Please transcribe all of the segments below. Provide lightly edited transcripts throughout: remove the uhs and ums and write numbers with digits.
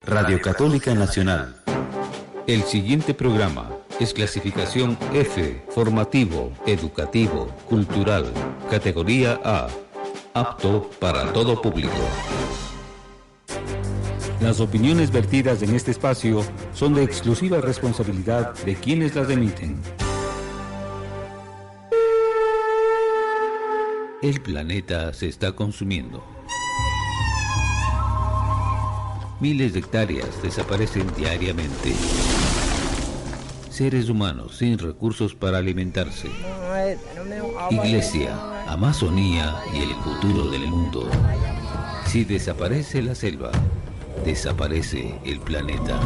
Radio Católica Nacional. El siguiente programa es clasificación F, formativo, educativo, cultural, categoría A, apto para todo público. Las opiniones vertidas en este espacio son de exclusiva responsabilidad de quienes las emiten. El planeta se está consumiendo. Miles de hectáreas desaparecen diariamente. Seres humanos sin recursos para alimentarse. Iglesia, Amazonía y el futuro del mundo. Si desaparece la selva, desaparece el planeta.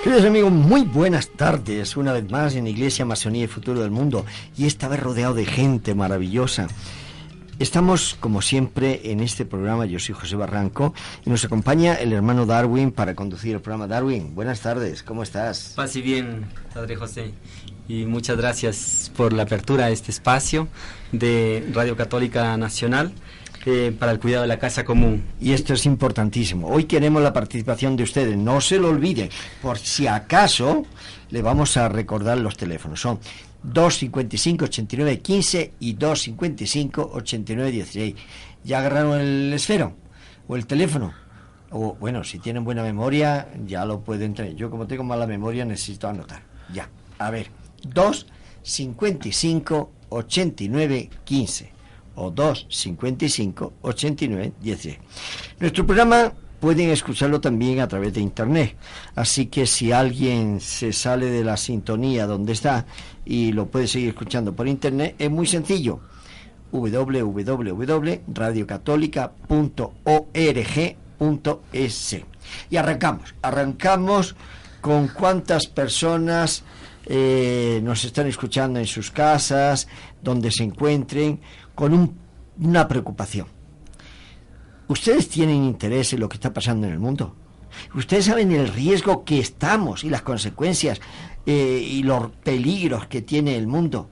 Queridos amigos, muy buenas tardes, una vez más en Iglesia, Amazonía y Futuro del Mundo, y esta vez rodeado de gente maravillosa. Estamos, como siempre, en este programa. Yo soy José Barranco y nos acompaña el hermano Darwin para conducir el programa. Darwin, buenas tardes, ¿cómo estás? Paz y bien, Padre José, y muchas gracias por la apertura a este espacio de Radio Católica Nacional para el cuidado de la casa común. Y esto es importantísimo. Hoy queremos la participación de ustedes, no se lo olviden. Por si acaso, le vamos a recordar los teléfonos. Son 255-89-15 y 255-89-16. ¿Ya agarraron el esfero o el teléfono? O bueno, si tienen buena memoria, ya lo pueden tener. Yo, como tengo mala memoria, necesito anotar. Ya, a ver, 255-89-15 o 255-89-16. Nuestro programa pueden escucharlo también a través de internet, así que si alguien se sale de la sintonía donde está y lo puede seguir escuchando por internet, es muy sencillo: www.radiocatólica.org.es. Y arrancamos con cuántas personas nos están escuchando en sus casas, donde se encuentren, con una preocupación. ¿Ustedes tienen interés en lo que está pasando en el mundo? ¿Ustedes saben el riesgo que estamos y las consecuencias y los peligros que tiene el mundo?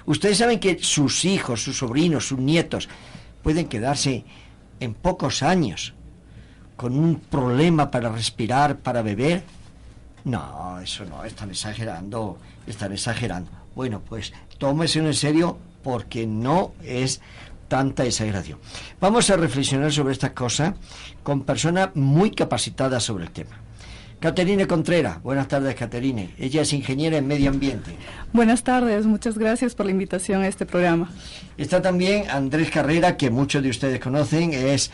¿Ustedes saben que sus hijos, sus sobrinos, sus nietos pueden quedarse en pocos años con un problema para respirar, para beber? No, eso no, están exagerando. Bueno, pues tómeselo en serio, porque no es tanta exageración. Vamos a reflexionar sobre esta cosa con personas muy capacitadas sobre el tema. Caterine Contreras, buenas tardes, Caterine. Ella es ingeniera en medio ambiente. Buenas tardes, muchas gracias por la invitación a este programa. Está también Andrés Carrera, que muchos de ustedes conocen, es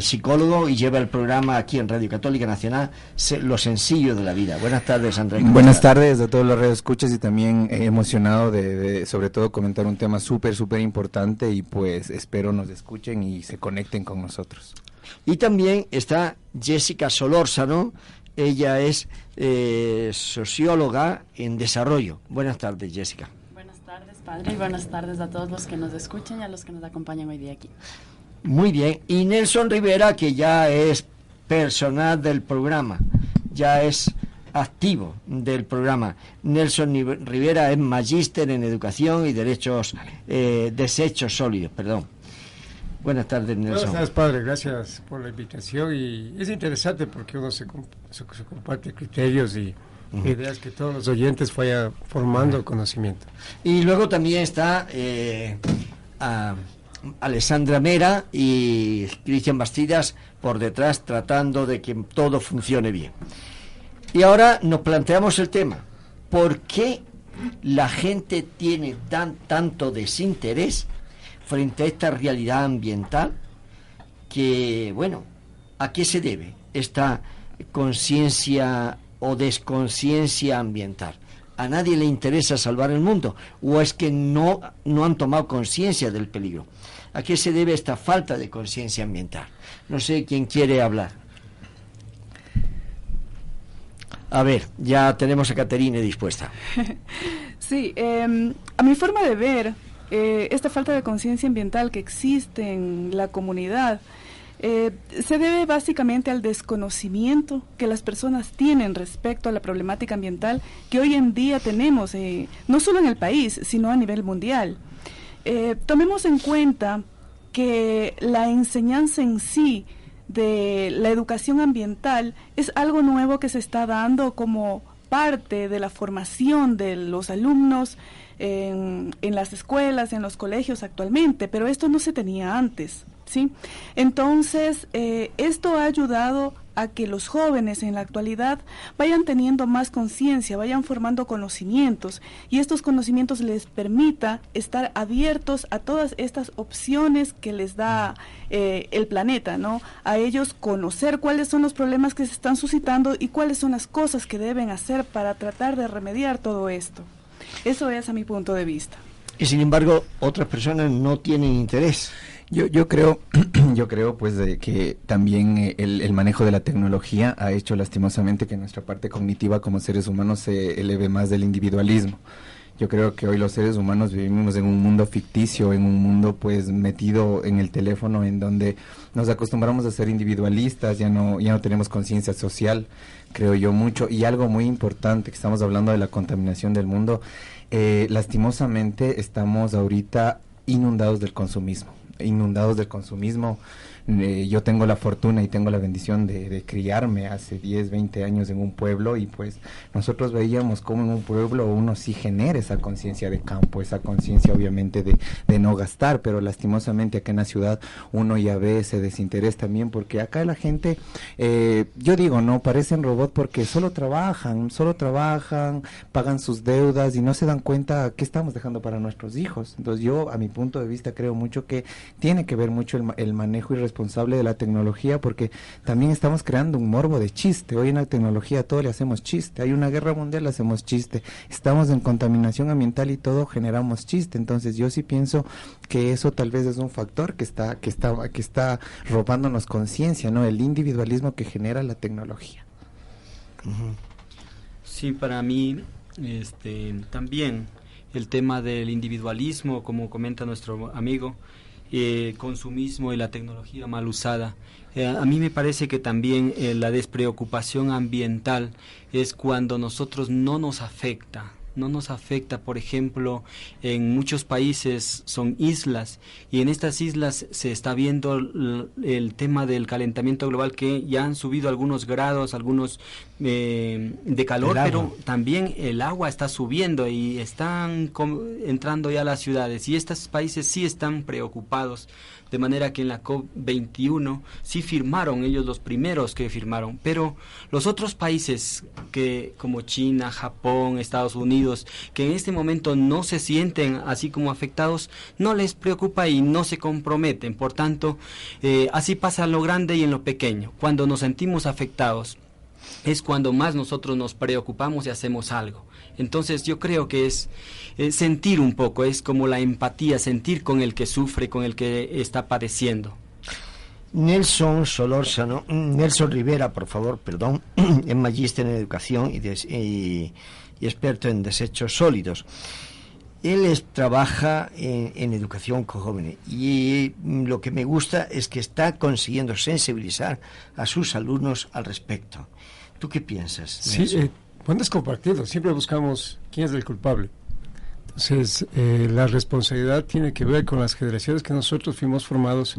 psicólogo y lleva el programa aquí en Radio Católica Nacional, Lo Sencillo de la Vida. Buenas tardes, Andrés. Buenas tardes a todos los radioescuchas, y también emocionado de sobre todo comentar un tema súper importante, y pues espero nos escuchen y se conecten con nosotros. Y también está Jessica Solórzano. Ella es socióloga en desarrollo. Buenas tardes, Jessica. Buenas tardes, padre, y buenas tardes a todos los que nos escuchan y a los que nos acompañan hoy día aquí. Muy bien. Y Nelson Rivera, que ya es personal del programa, ya es activo del programa. Nelson Rivera es magíster en educación y desechos sólidos, perdón. Buenas tardes, Nelson. Buenas tardes, padre, gracias por la invitación, y es interesante porque uno se comparte criterios y ideas que todos los oyentes vayan formando conocimiento. Y luego también está Alessandra Mera y Cristian Bastidas por detrás, tratando de que todo funcione bien. Y ahora nos planteamos el tema: ¿por qué la gente tiene tanto desinterés frente a esta realidad ambiental? Que, bueno, ¿a qué se debe esta conciencia o desconciencia ambiental? ¿A nadie le interesa salvar el mundo? ¿O es que no han tomado conciencia del peligro? ¿A qué se debe esta falta de conciencia ambiental? No sé quién quiere hablar. A ver, ya tenemos a Caterine dispuesta. Sí, a mi forma de ver, esta falta de conciencia ambiental que existe en la comunidad Se debe básicamente al desconocimiento que las personas tienen respecto a la problemática ambiental que hoy en día tenemos, no solo en el país, sino a nivel mundial. Tomemos en cuenta que la enseñanza en sí de la educación ambiental es algo nuevo que se está dando como parte de la formación de los alumnos en las escuelas, en los colegios actualmente, pero esto no se tenía antes, ¿sí? Entonces, esto ha ayudado a que los jóvenes en la actualidad vayan teniendo más conciencia, vayan formando conocimientos, y estos conocimientos les permita estar abiertos a todas estas opciones que les da el planeta, ¿no? A ellos conocer cuáles son los problemas que se están suscitando y cuáles son las cosas que deben hacer para tratar de remediar todo esto. Eso es a mi punto de vista. Y sin embargo, otras personas no tienen interés. Yo creo pues de que también el manejo de la tecnología ha hecho lastimosamente que nuestra parte cognitiva como seres humanos se eleve más del individualismo. Yo creo que hoy los seres humanos vivimos en un mundo ficticio, en un mundo pues metido en el teléfono, en donde nos acostumbramos a ser individualistas, ya no tenemos conciencia social, creo yo mucho. Y algo muy importante, que estamos hablando de la contaminación del mundo, lastimosamente estamos ahorita inundados del consumismo. Yo tengo la fortuna y tengo la bendición de criarme hace 10, 20 años en un pueblo, y pues nosotros veíamos cómo en un pueblo uno sí genera esa conciencia de campo, esa conciencia obviamente de no gastar, pero lastimosamente acá en la ciudad uno ya ve ese desinterés también, porque acá la gente, yo digo, no, parecen robots porque solo trabajan, pagan sus deudas y no se dan cuenta qué estamos dejando para nuestros hijos. Entonces yo, a mi punto de vista, creo mucho que tiene que ver mucho el manejo irresponsable de la tecnología, porque también estamos creando un morbo de chiste. Hoy en la tecnología todo le hacemos chiste. Hay una guerra mundial, le hacemos chiste. Estamos en contaminación ambiental y todo generamos chiste. Entonces yo sí pienso que eso tal vez es un factor que está robándonos conciencia, ¿no? El individualismo que genera la tecnología. Sí, para mí también el tema del individualismo, como comenta nuestro amigo, consumismo y la tecnología mal usada. A mí me parece que también la despreocupación ambiental es cuando nosotros no nos afecta, por ejemplo, en muchos países son islas, y en estas islas se está viendo el tema del calentamiento global, que ya han subido algunos grados, algunos de calor, pero también el agua está subiendo y están entrando ya a las ciudades, y estos países sí están preocupados, de manera que en la COP21 sí firmaron, ellos los primeros que firmaron, pero los otros países como China, Japón, Estados Unidos, que en este momento no se sienten así como afectados, no les preocupa y no se comprometen. Por tanto, así pasa en lo grande y en lo pequeño. Cuando nos sentimos afectados es cuando más nosotros nos preocupamos y hacemos algo. Entonces yo creo que es sentir un poco, es como la empatía, sentir con el que sufre, con el que está padeciendo. Nelson Rivera, por favor, perdón, es magíster en educación y experto en desechos sólidos. Él trabaja en educación con jóvenes, y lo que me gusta es que está consiguiendo sensibilizar a sus alumnos al respecto. ¿Tú qué piensas? Sí, bueno, es compartido. Siempre buscamos quién es el culpable. Entonces, la responsabilidad tiene que ver con las generaciones que nosotros fuimos formados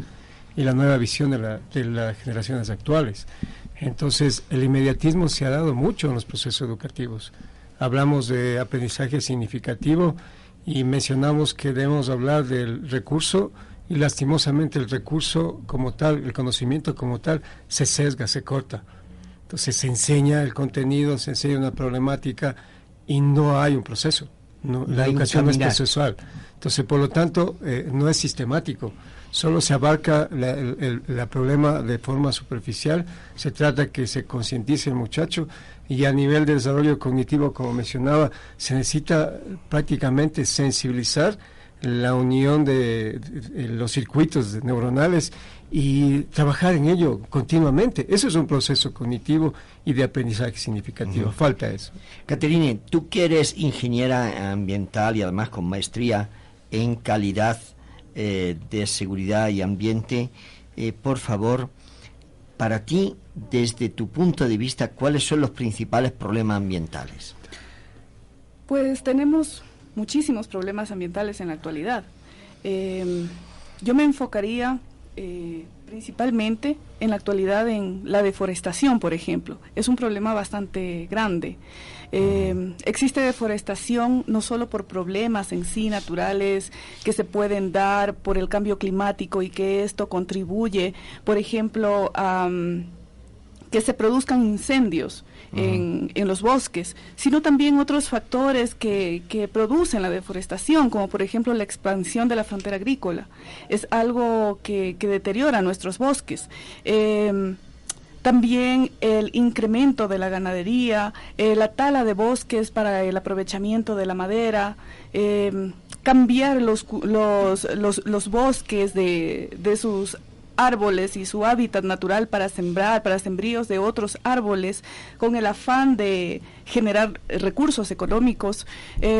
y la nueva visión de las generaciones actuales. Entonces, el inmediatismo se ha dado mucho en los procesos educativos. Hablamos de aprendizaje significativo y mencionamos que debemos hablar del recurso, y lastimosamente el recurso como tal, el conocimiento como tal, se sesga, se corta. Entonces se enseña el contenido, se enseña una problemática y no hay un proceso. La educación no es procesual. Entonces, por lo tanto, no es sistemático. Solo se abarca el problema de forma superficial. Se trata que se concientice el muchacho, y a nivel de desarrollo cognitivo, como mencionaba, se necesita prácticamente sensibilizar la unión de los circuitos neuronales y trabajar en ello continuamente. Eso es un proceso cognitivo y de aprendizaje significativo. Falta eso. Caterine, tú que eres ingeniera ambiental y además con maestría en calidad de seguridad y ambiente, por favor, para ti, desde tu punto de vista, ¿cuáles son los principales problemas ambientales? Pues tenemos muchísimos problemas ambientales en la actualidad. Yo me enfocaría principalmente en la actualidad en la deforestación, por ejemplo. Es un problema bastante grande. Existe deforestación no solo por problemas en sí naturales que se pueden dar por el cambio climático y que esto contribuye, por ejemplo, a que se produzcan incendios en los bosques, sino también otros factores que producen la deforestación, como por ejemplo la expansión de la frontera agrícola. Es algo que deteriora nuestros bosques. También el incremento de la ganadería, la tala de bosques para el aprovechamiento de la madera, cambiar los bosques de sus árboles y su hábitat natural para sembrar, para sembríos de otros árboles, con el afán de generar recursos económicos.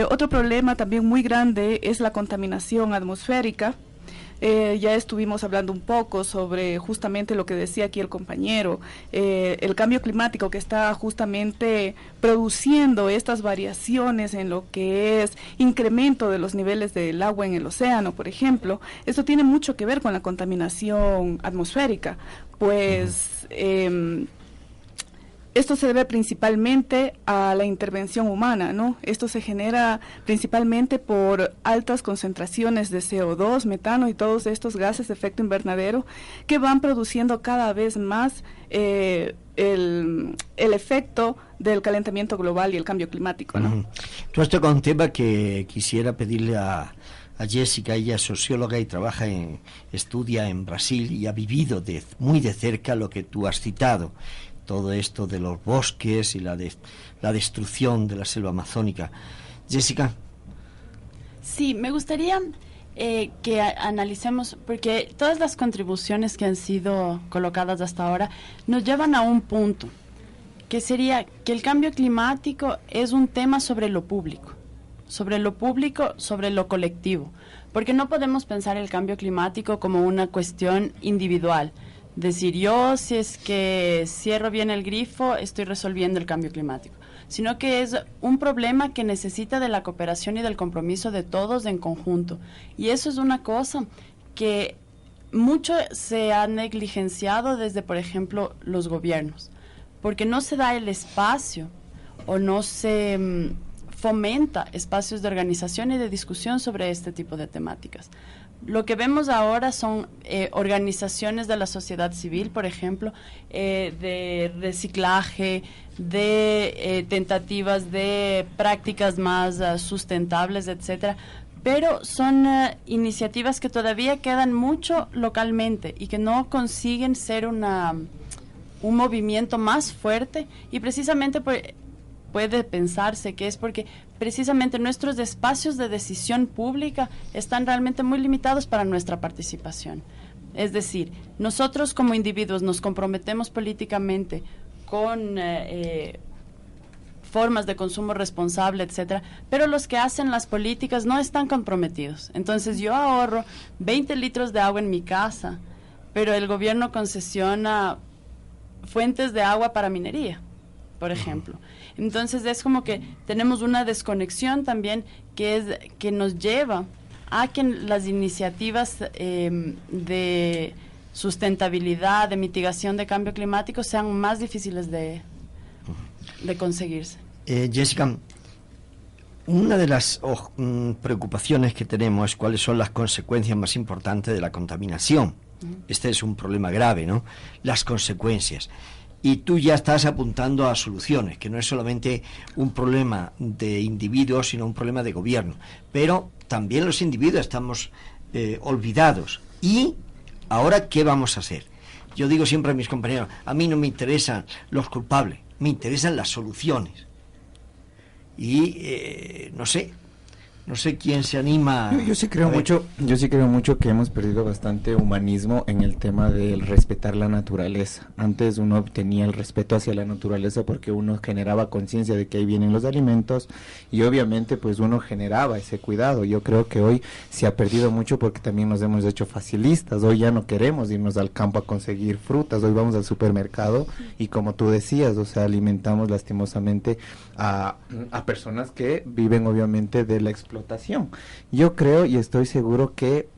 Otro problema también muy grande es la contaminación atmosférica. Ya estuvimos hablando un poco sobre justamente lo que decía aquí el compañero, el cambio climático que está justamente produciendo estas variaciones en lo que es incremento de los niveles del agua en el océano, por ejemplo. Esto tiene mucho que ver con la contaminación atmosférica, pues esto se debe principalmente a la intervención humana, ¿no? Esto se genera principalmente por altas concentraciones de CO2, metano y todos estos gases de efecto invernadero que van produciendo cada vez más el efecto del calentamiento global y el cambio climático, ¿no? Tú has tocado un tema que quisiera pedirle a Jessica. Ella es socióloga y estudia en Brasil y ha vivido muy de cerca lo que tú has citado, todo esto de los bosques y la destrucción de la selva amazónica. Jessica. Sí, me gustaría que analicemos, porque todas las contribuciones que han sido colocadas hasta ahora nos llevan a un punto, que sería que el cambio climático es un tema sobre lo público, sobre lo colectivo, porque no podemos pensar el cambio climático como una cuestión individual. Decir, yo si es que cierro bien el grifo, estoy resolviendo el cambio climático, sino que es un problema que necesita de la cooperación y del compromiso de todos en conjunto. Y eso es una cosa que mucho se ha negligenciado desde, por ejemplo, los gobiernos, porque no se da el espacio o no se fomenta espacios de organización y de discusión sobre este tipo de temáticas. Lo que vemos ahora son organizaciones de la sociedad civil, por ejemplo, de reciclaje, de tentativas de prácticas más sustentables, etcétera. Pero son iniciativas que todavía quedan mucho localmente y que no consiguen ser un movimiento más fuerte, y precisamente puede pensarse que es porque precisamente nuestros espacios de decisión pública están realmente muy limitados para nuestra participación. Es decir, nosotros como individuos nos comprometemos políticamente con formas de consumo responsable, etcétera, pero los que hacen las políticas no están comprometidos. Entonces yo ahorro 20 litros de agua en mi casa, pero el gobierno concesiona fuentes de agua para minería, por ejemplo. Entonces es como que tenemos una desconexión también que nos lleva a que las iniciativas de sustentabilidad, de mitigación de cambio climático sean más difíciles de conseguirse. Jessica, una de las preocupaciones que tenemos es cuáles son las consecuencias más importantes de la contaminación. Este es un problema grave, ¿no? Las consecuencias. Y tú ya estás apuntando a soluciones, que no es solamente un problema de individuos, sino un problema de gobierno. Pero también los individuos estamos olvidados. ¿Y ahora qué vamos a hacer? Yo digo siempre a mis compañeros, a mí no me interesan los culpables, me interesan las soluciones. Y, no sé, No sé quién se anima. Yo sí creo mucho que hemos perdido bastante humanismo en el tema del respetar la naturaleza. Antes uno tenía el respeto hacia la naturaleza porque uno generaba conciencia de que ahí vienen los alimentos y obviamente pues uno generaba ese cuidado. Yo creo que hoy se ha perdido mucho porque también nos hemos hecho facilistas. Hoy ya no queremos irnos al campo a conseguir frutas, hoy vamos al supermercado y como tú decías, o sea, alimentamos lastimosamente a personas que viven obviamente de la explotación. Yo creo y estoy seguro que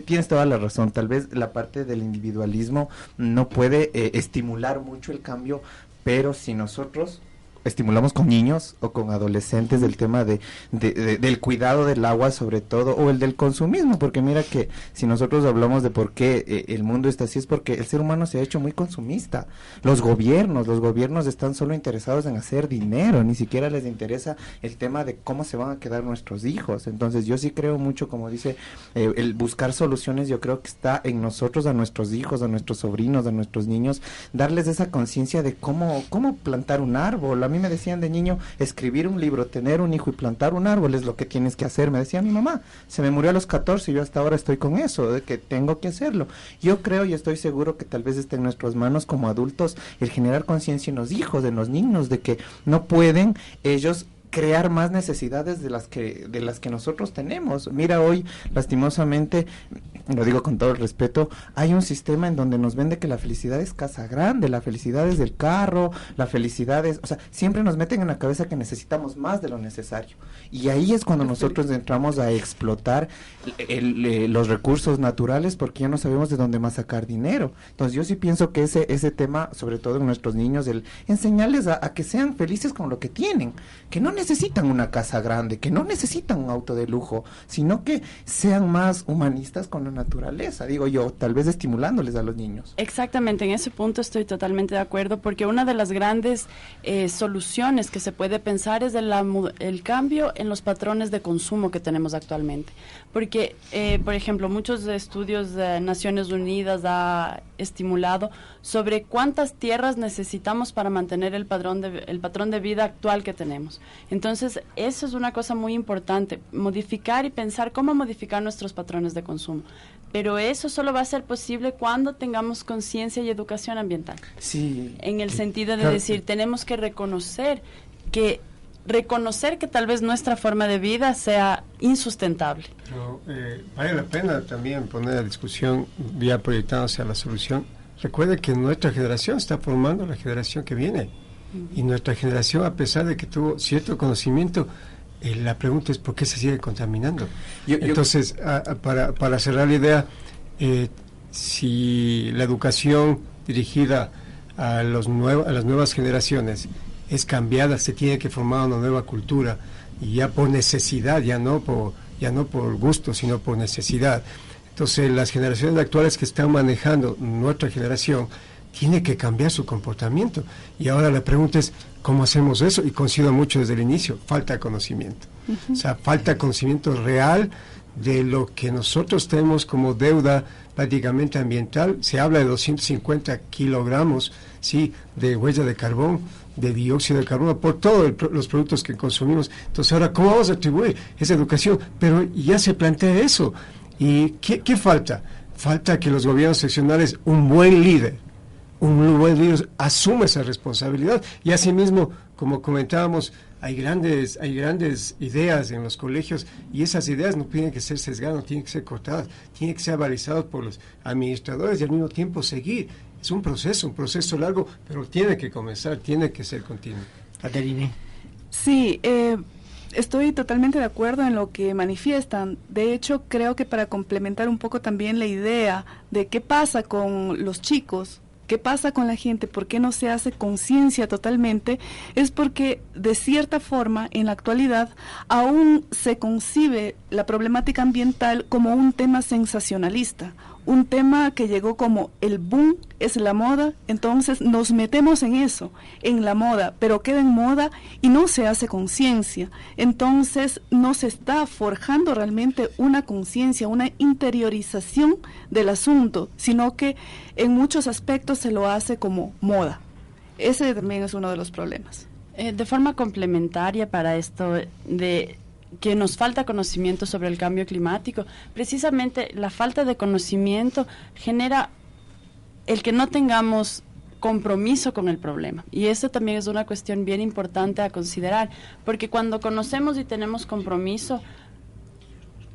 tienes toda la razón, tal vez la parte del individualismo no puede estimular mucho el cambio, pero si nosotros estimulamos con niños o con adolescentes el tema del cuidado del agua sobre todo, o el del consumismo, porque mira que si nosotros hablamos de por qué el mundo está así, es porque el ser humano se ha hecho muy consumista. Los gobiernos están solo interesados en hacer dinero, ni siquiera les interesa el tema de cómo se van a quedar nuestros hijos. Entonces yo sí creo mucho, como dice, el buscar soluciones. Yo creo que está en nosotros, a nuestros hijos, a nuestros sobrinos, a nuestros niños, darles esa conciencia de cómo plantar un árbol. A mí me decían de niño, escribir un libro, tener un hijo y plantar un árbol es lo que tienes que hacer. Me decía mi mamá, se me murió a los 14 y yo hasta ahora estoy con eso, de que tengo que hacerlo. Yo creo y estoy seguro que tal vez esté en nuestras manos como adultos el generar conciencia en los hijos, en los niños, de que no pueden ellos crear más necesidades de las que nosotros tenemos. Mira, hoy lastimosamente, lo digo con todo el respeto, hay un sistema en donde nos vende que la felicidad es casa grande, la felicidad es del carro, la felicidad es, o sea, siempre nos meten en la cabeza que necesitamos más de lo necesario, y ahí es cuando nosotros entramos a explotar los recursos naturales, porque ya no sabemos de dónde más sacar dinero. Entonces yo sí pienso que ese tema, sobre todo en nuestros niños, el enseñarles a que sean felices con lo que tienen, que no necesitan una casa grande, que no necesitan un auto de lujo, sino que sean más humanistas con la naturaleza, digo yo, tal vez estimulándoles a los niños. Exactamente, en ese punto estoy totalmente de acuerdo, porque una de las grandes soluciones que se puede pensar es el cambio en los patrones de consumo que tenemos actualmente. Porque, por ejemplo, muchos estudios de Naciones Unidas ha estimulado sobre cuántas tierras necesitamos para mantener el patrón de vida actual que tenemos. Entonces, eso es una cosa muy importante, modificar y pensar cómo modificar nuestros patrones de consumo. Pero eso solo va a ser posible cuando tengamos conciencia y educación ambiental. Sí. En el sentido de decir, tenemos que reconocer que tal vez nuestra forma de vida sea insustentable. Pero, vale la pena también poner a discusión, ya proyectado hacia la solución. Recuerde que nuestra generación está formando la generación que viene. Y nuestra generación, a pesar de que tuvo cierto conocimiento, la pregunta es ¿por qué se sigue contaminando? Entonces, para cerrar la idea, si la educación dirigida a las nuevas generaciones es cambiada, se tiene que formar una nueva cultura, y ya por necesidad, ya no por gusto, sino por necesidad. Entonces, las generaciones actuales que están manejando nuestra generación tiene que cambiar su comportamiento. Y ahora la pregunta es, ¿cómo hacemos eso? Y coincido mucho desde el inicio, falta conocimiento. O sea, falta conocimiento real de lo que nosotros tenemos como deuda prácticamente ambiental. Se habla de 250 kilogramos, ¿sí?, de huella de carbón, de dióxido de carbono, por todos los productos que consumimos. Entonces, ahora, ¿cómo vamos a atribuir esa educación? Pero ya se plantea eso. ¿Y qué falta? Falta que los gobiernos seccionales, un buen líder asume esa responsabilidad, y asimismo, como comentábamos, hay grandes ideas en los colegios, y esas ideas no tienen que ser sesgadas, no tienen que ser cortadas, tienen que ser avalizadas por los administradores y al mismo tiempo seguir. Es un proceso largo, pero tiene que comenzar, tiene que ser continuo. Caterine. Sí, estoy totalmente de acuerdo en lo que manifiestan. De hecho, creo que para complementar un poco también la idea de qué pasa con los chicos, qué pasa con la gente, por qué no se hace conciencia totalmente, es porque de cierta forma en la actualidad aún se concibe la problemática ambiental como un tema sensacionalista, un tema que llegó como el boom, es la moda, entonces nos metemos en eso, en la moda, pero queda en moda y no se hace conciencia. Entonces no se está forjando realmente una conciencia, una interiorización del asunto, sino que en muchos aspectos se lo hace como moda. Ese también es uno de los problemas. De forma complementaria para esto de que nos falta conocimiento sobre el cambio climático. Precisamente la falta de conocimiento genera el que no tengamos compromiso con el problema. Y eso también es una cuestión bien importante a considerar, porque cuando conocemos y tenemos compromiso,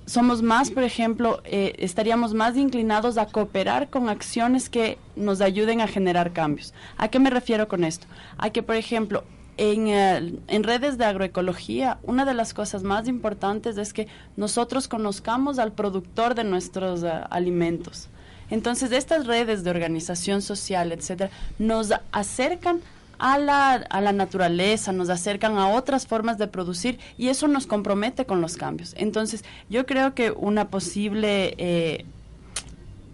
somos más, por ejemplo, estaríamos más inclinados a cooperar con acciones que nos ayuden a generar cambios. ¿A qué me refiero con esto? A que, por ejemplo, en redes de agroecología, una de las cosas más importantes es que nosotros conozcamos al productor de nuestros alimentos. Entonces, estas redes de organización social, etcétera, nos acercan a la naturaleza, nos acercan a otras formas de producir y eso nos compromete con los cambios. Entonces, yo creo que una posible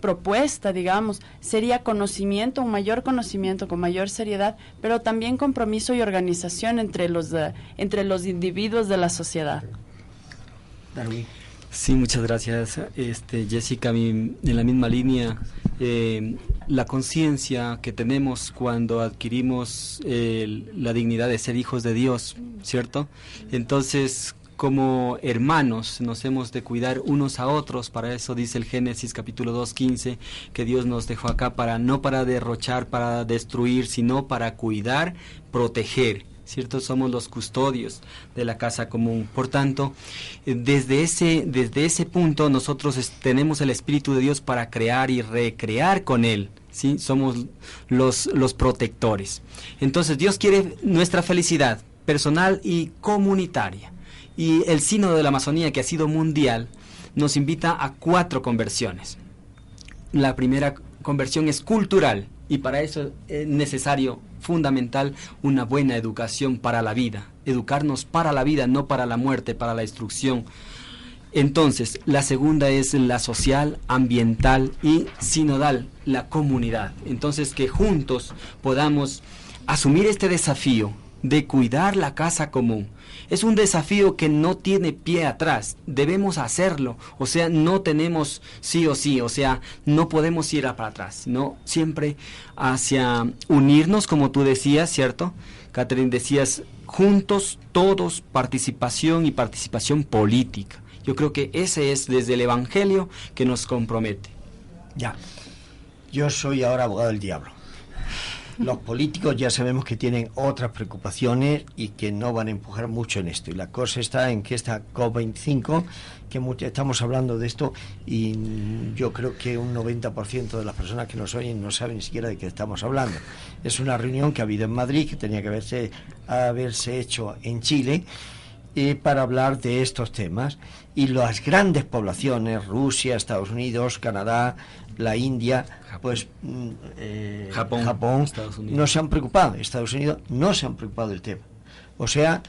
propuesta, digamos, sería conocimiento, un mayor conocimiento con mayor seriedad, pero también compromiso y organización entre los individuos de la sociedad. Darwin. Sí, muchas gracias, Jessica. En la misma línea, la conciencia que tenemos cuando adquirimos la dignidad de ser hijos de Dios, ¿cierto? Entonces, como hermanos nos hemos de cuidar unos a otros. Para eso dice el Génesis capítulo 2:15, que Dios nos dejó acá no para derrochar, para destruir, sino para cuidar, proteger, ¿cierto? Somos los custodios de la casa común. Por tanto, desde ese punto nosotros tenemos el Espíritu de Dios para crear y recrear con Él, ¿sí? Somos los protectores. Entonces Dios quiere nuestra felicidad personal y comunitaria. Y el Sínodo de la Amazonía, que ha sido mundial, nos invita a 4 conversiones. La primera conversión es cultural, y para eso es necesario, fundamental, una buena educación para la vida. Educarnos para la vida, no para la muerte, para la destrucción. Entonces, la segunda es la social, ambiental y sinodal, la comunidad. Entonces, que juntos podamos asumir este desafío de cuidar la casa común. Es un desafío que no tiene pie atrás, debemos hacerlo, o sea, no tenemos sí o sí, o sea, no podemos ir para atrás, sino siempre hacia unirnos, como tú decías, ¿cierto? Catherine, decías, juntos, todos, participación y participación política. Yo creo que ese es desde el Evangelio que nos compromete. Ya, yo soy ahora abogado del diablo. Los políticos ya sabemos que tienen otras preocupaciones y que no van a empujar mucho en esto. Y la cosa está en que esta COP25, que estamos hablando de esto, y yo creo que un 90% de las personas que nos oyen no saben ni siquiera de qué estamos hablando. Es una reunión que ha habido en Madrid, que tenía que haberse hecho en Chile, para hablar de estos temas. Y las grandes poblaciones, Rusia, Estados Unidos, Canadá, la India, pues Japón no se han preocupado. Estados Unidos no se han preocupado del tema. O sea,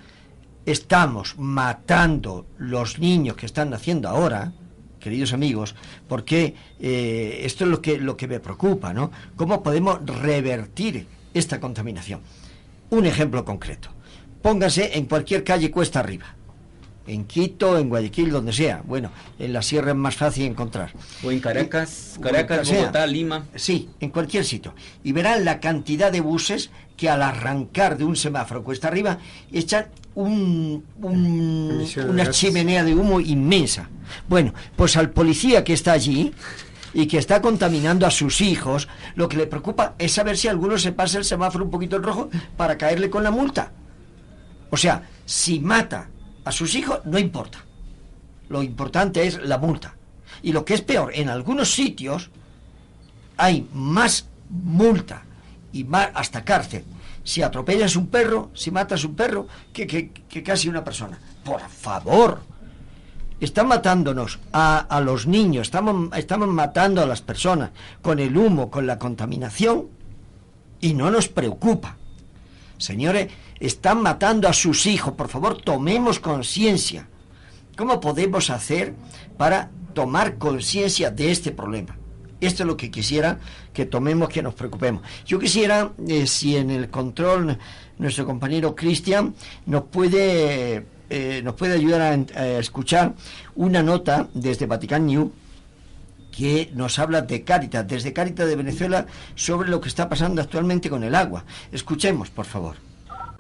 estamos matando los niños que están naciendo ahora, queridos amigos, porque esto es lo que me preocupa, ¿no? ¿Cómo podemos revertir esta contaminación? Un ejemplo concreto. Póngase en cualquier calle cuesta arriba. En Quito, en Guayaquil, donde sea. Bueno, en la sierra es más fácil encontrar. O en Caracas, Bogotá, Lima. Sí, en cualquier sitio. Y verán la cantidad de buses que al arrancar de un semáforo cuesta arriba echan una chimenea de humo inmensa. Bueno, pues al policía que está allí y que está contaminando a sus hijos, lo que le preocupa es saber si alguno se pasa el semáforo un poquito en rojo para caerle con la multa. O sea, si mata a sus hijos, no importa. Lo importante es la multa. Y lo que es peor, en algunos sitios hay más multa y más hasta cárcel si atropellas un perro, si matas un perro, que casi una persona. Por favor, están matándonos a los niños, estamos matando a las personas con el humo, con la contaminación, y no nos preocupa. Señores, están matando a sus hijos. Por favor, tomemos conciencia. ¿Cómo podemos hacer para tomar conciencia de este problema? Esto es lo que quisiera que tomemos, que nos preocupemos. Yo quisiera, si en el control nuestro compañero Cristian nos puede ayudar a escuchar una nota desde Vatican News que nos habla de Cáritas, desde Cáritas de Venezuela, sobre lo que está pasando actualmente con el agua. Escuchemos, por favor.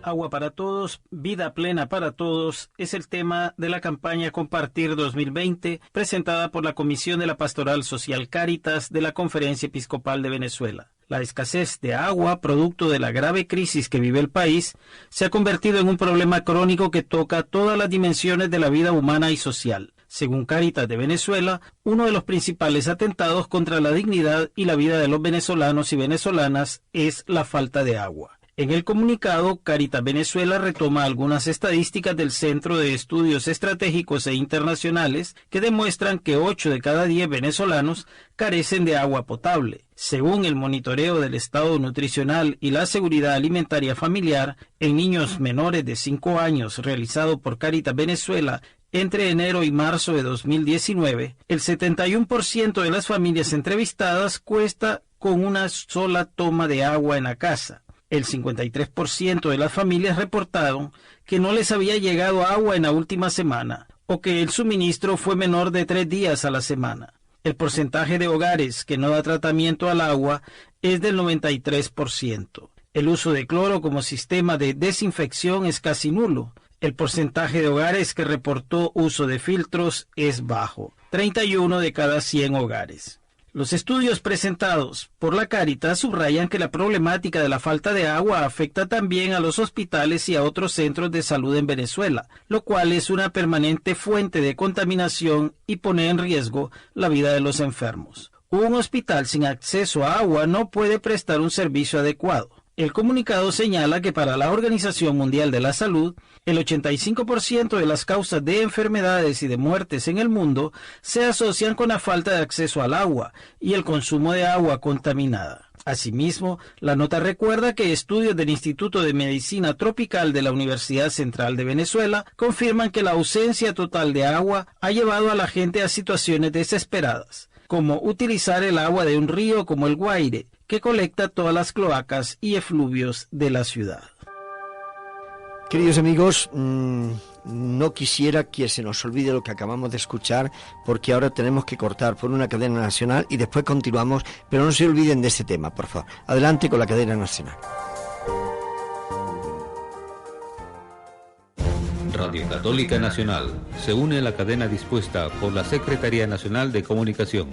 Agua para todos, vida plena para todos es el tema de la campaña Compartir 2020 presentada por la Comisión de la Pastoral Social Cáritas de la Conferencia Episcopal de Venezuela. La escasez de agua, producto de la grave crisis que vive el país, se ha convertido en un problema crónico que toca todas las dimensiones de la vida humana y social. Según Cáritas de Venezuela, uno de los principales atentados contra la dignidad y la vida de los venezolanos y venezolanas es la falta de agua. En el comunicado, Cáritas Venezuela retoma algunas estadísticas del Centro de Estudios Estratégicos e Internacionales que demuestran que 8 de cada 10 venezolanos carecen de agua potable. Según el monitoreo del estado nutricional y la seguridad alimentaria familiar en niños menores de 5 años realizado por Cáritas Venezuela entre enero y marzo de 2019, el 71% de las familias entrevistadas cuesta con una sola toma de agua en la casa. El 53% de las familias reportaron que no les había llegado agua en la última semana o que el suministro fue menor de 3 días a la semana. El porcentaje de hogares que no da tratamiento al agua es del 93%. El uso de cloro como sistema de desinfección es casi nulo. El porcentaje de hogares que reportó uso de filtros es bajo, 31 de cada 100 hogares. Los estudios presentados por la Cáritas subrayan que la problemática de la falta de agua afecta también a los hospitales y a otros centros de salud en Venezuela, lo cual es una permanente fuente de contaminación y pone en riesgo la vida de los enfermos. Un hospital sin acceso a agua no puede prestar un servicio adecuado. El comunicado señala que para la Organización Mundial de la Salud, el 85% de las causas de enfermedades y de muertes en el mundo se asocian con la falta de acceso al agua y el consumo de agua contaminada. Asimismo, la nota recuerda que estudios del Instituto de Medicina Tropical de la Universidad Central de Venezuela confirman que la ausencia total de agua ha llevado a la gente a situaciones desesperadas, como utilizar el agua de un río como el Guaire, que colecta todas las cloacas y efluvios de la ciudad. Queridos amigos, no quisiera que se nos olvide lo que acabamos de escuchar, porque ahora tenemos que cortar por una cadena nacional y después continuamos, pero no se olviden de este tema, por favor. Adelante con la cadena nacional. Radio Católica Nacional se une a la cadena dispuesta por la Secretaría Nacional de Comunicación.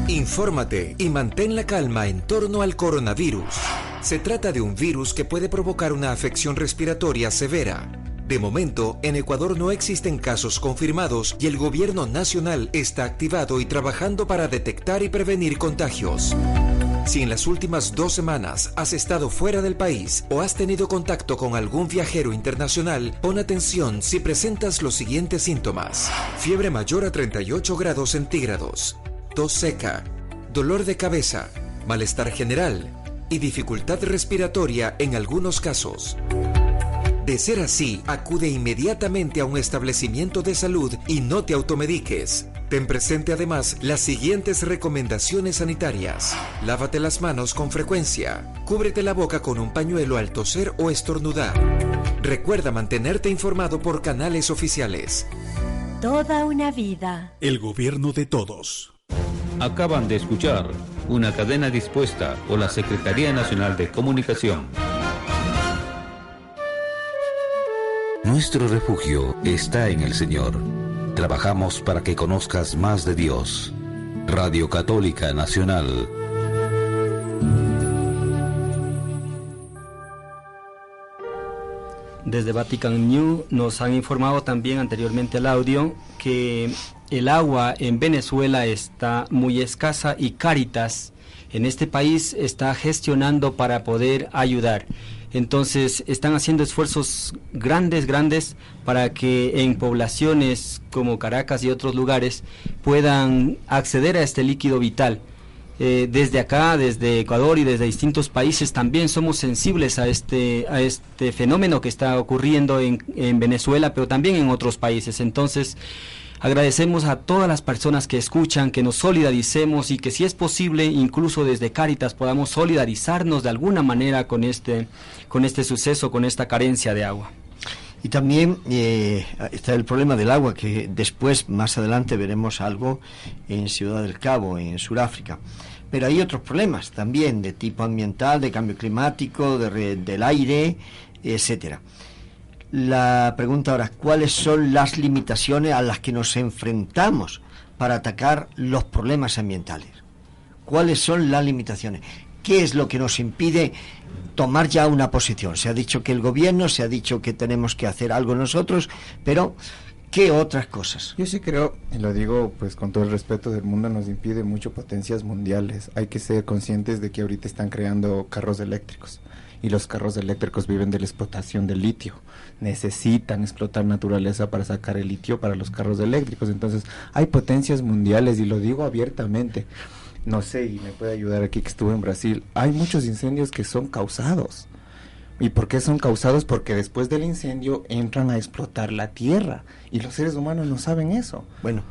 Infórmate y mantén la calma en torno al coronavirus. Se trata de un virus que puede provocar una afección respiratoria severa. De momento, en Ecuador no existen casos confirmados y el gobierno nacional está activado y trabajando para detectar y prevenir contagios. Si en las últimas 2 semanas has estado fuera del país o has tenido contacto con algún viajero internacional, pon atención si presentas los siguientes síntomas: fiebre mayor a 38 grados centígrados, tos seca, dolor de cabeza, malestar general y dificultad respiratoria en algunos casos. De ser así, acude inmediatamente a un establecimiento de salud y no te automediques. Ten presente además las siguientes recomendaciones sanitarias. Lávate las manos con frecuencia. Cúbrete la boca con un pañuelo al toser o estornudar. Recuerda mantenerte informado por canales oficiales. Toda una vida. El gobierno de todos. Acaban de escuchar una cadena dispuesta por la Secretaría Nacional de Comunicación. Nuestro refugio está en el Señor. Trabajamos para que conozcas más de Dios. Radio Católica Nacional. Desde Vatican News nos han informado también anteriormente al audio que el agua en Venezuela está muy escasa y Cáritas en este país está gestionando para poder ayudar. Entonces están haciendo esfuerzos grandes para que en poblaciones como Caracas y otros lugares puedan acceder a este líquido vital. Desde acá, desde Ecuador y desde distintos países también somos sensibles a este fenómeno que está ocurriendo en Venezuela, pero también en otros países. Entonces agradecemos a todas las personas que escuchan, que nos solidaricemos y que si es posible, incluso desde Cáritas, podamos solidarizarnos de alguna manera con este suceso, con esta carencia de agua. Y también está el problema del agua, que después, más adelante, veremos algo en Ciudad del Cabo, en Sudáfrica. Pero hay otros problemas también de tipo ambiental, de cambio climático, del aire, etcétera. La pregunta ahora, ¿cuáles son las limitaciones a las que nos enfrentamos para atacar los problemas ambientales? ¿Cuáles son las limitaciones? ¿Qué es lo que nos impide tomar ya una posición? Se ha dicho que el gobierno, se ha dicho que tenemos que hacer algo nosotros, pero ¿qué otras cosas? Yo sí creo, y lo digo pues con todo el respeto del mundo, nos impide mucho potencias mundiales. Hay que ser conscientes de que ahorita están creando carros eléctricos, y los carros eléctricos viven de la explotación del litio. Necesitan explotar naturaleza para sacar el litio para los carros eléctricos. Entonces hay potencias mundiales, y lo digo abiertamente. No sé, y me puede ayudar aquí que estuve en Brasil, hay muchos incendios que son causados. ¿Y por qué son causados? Porque después del incendio entran a explotar la tierra, y los seres humanos no saben eso. Bueno,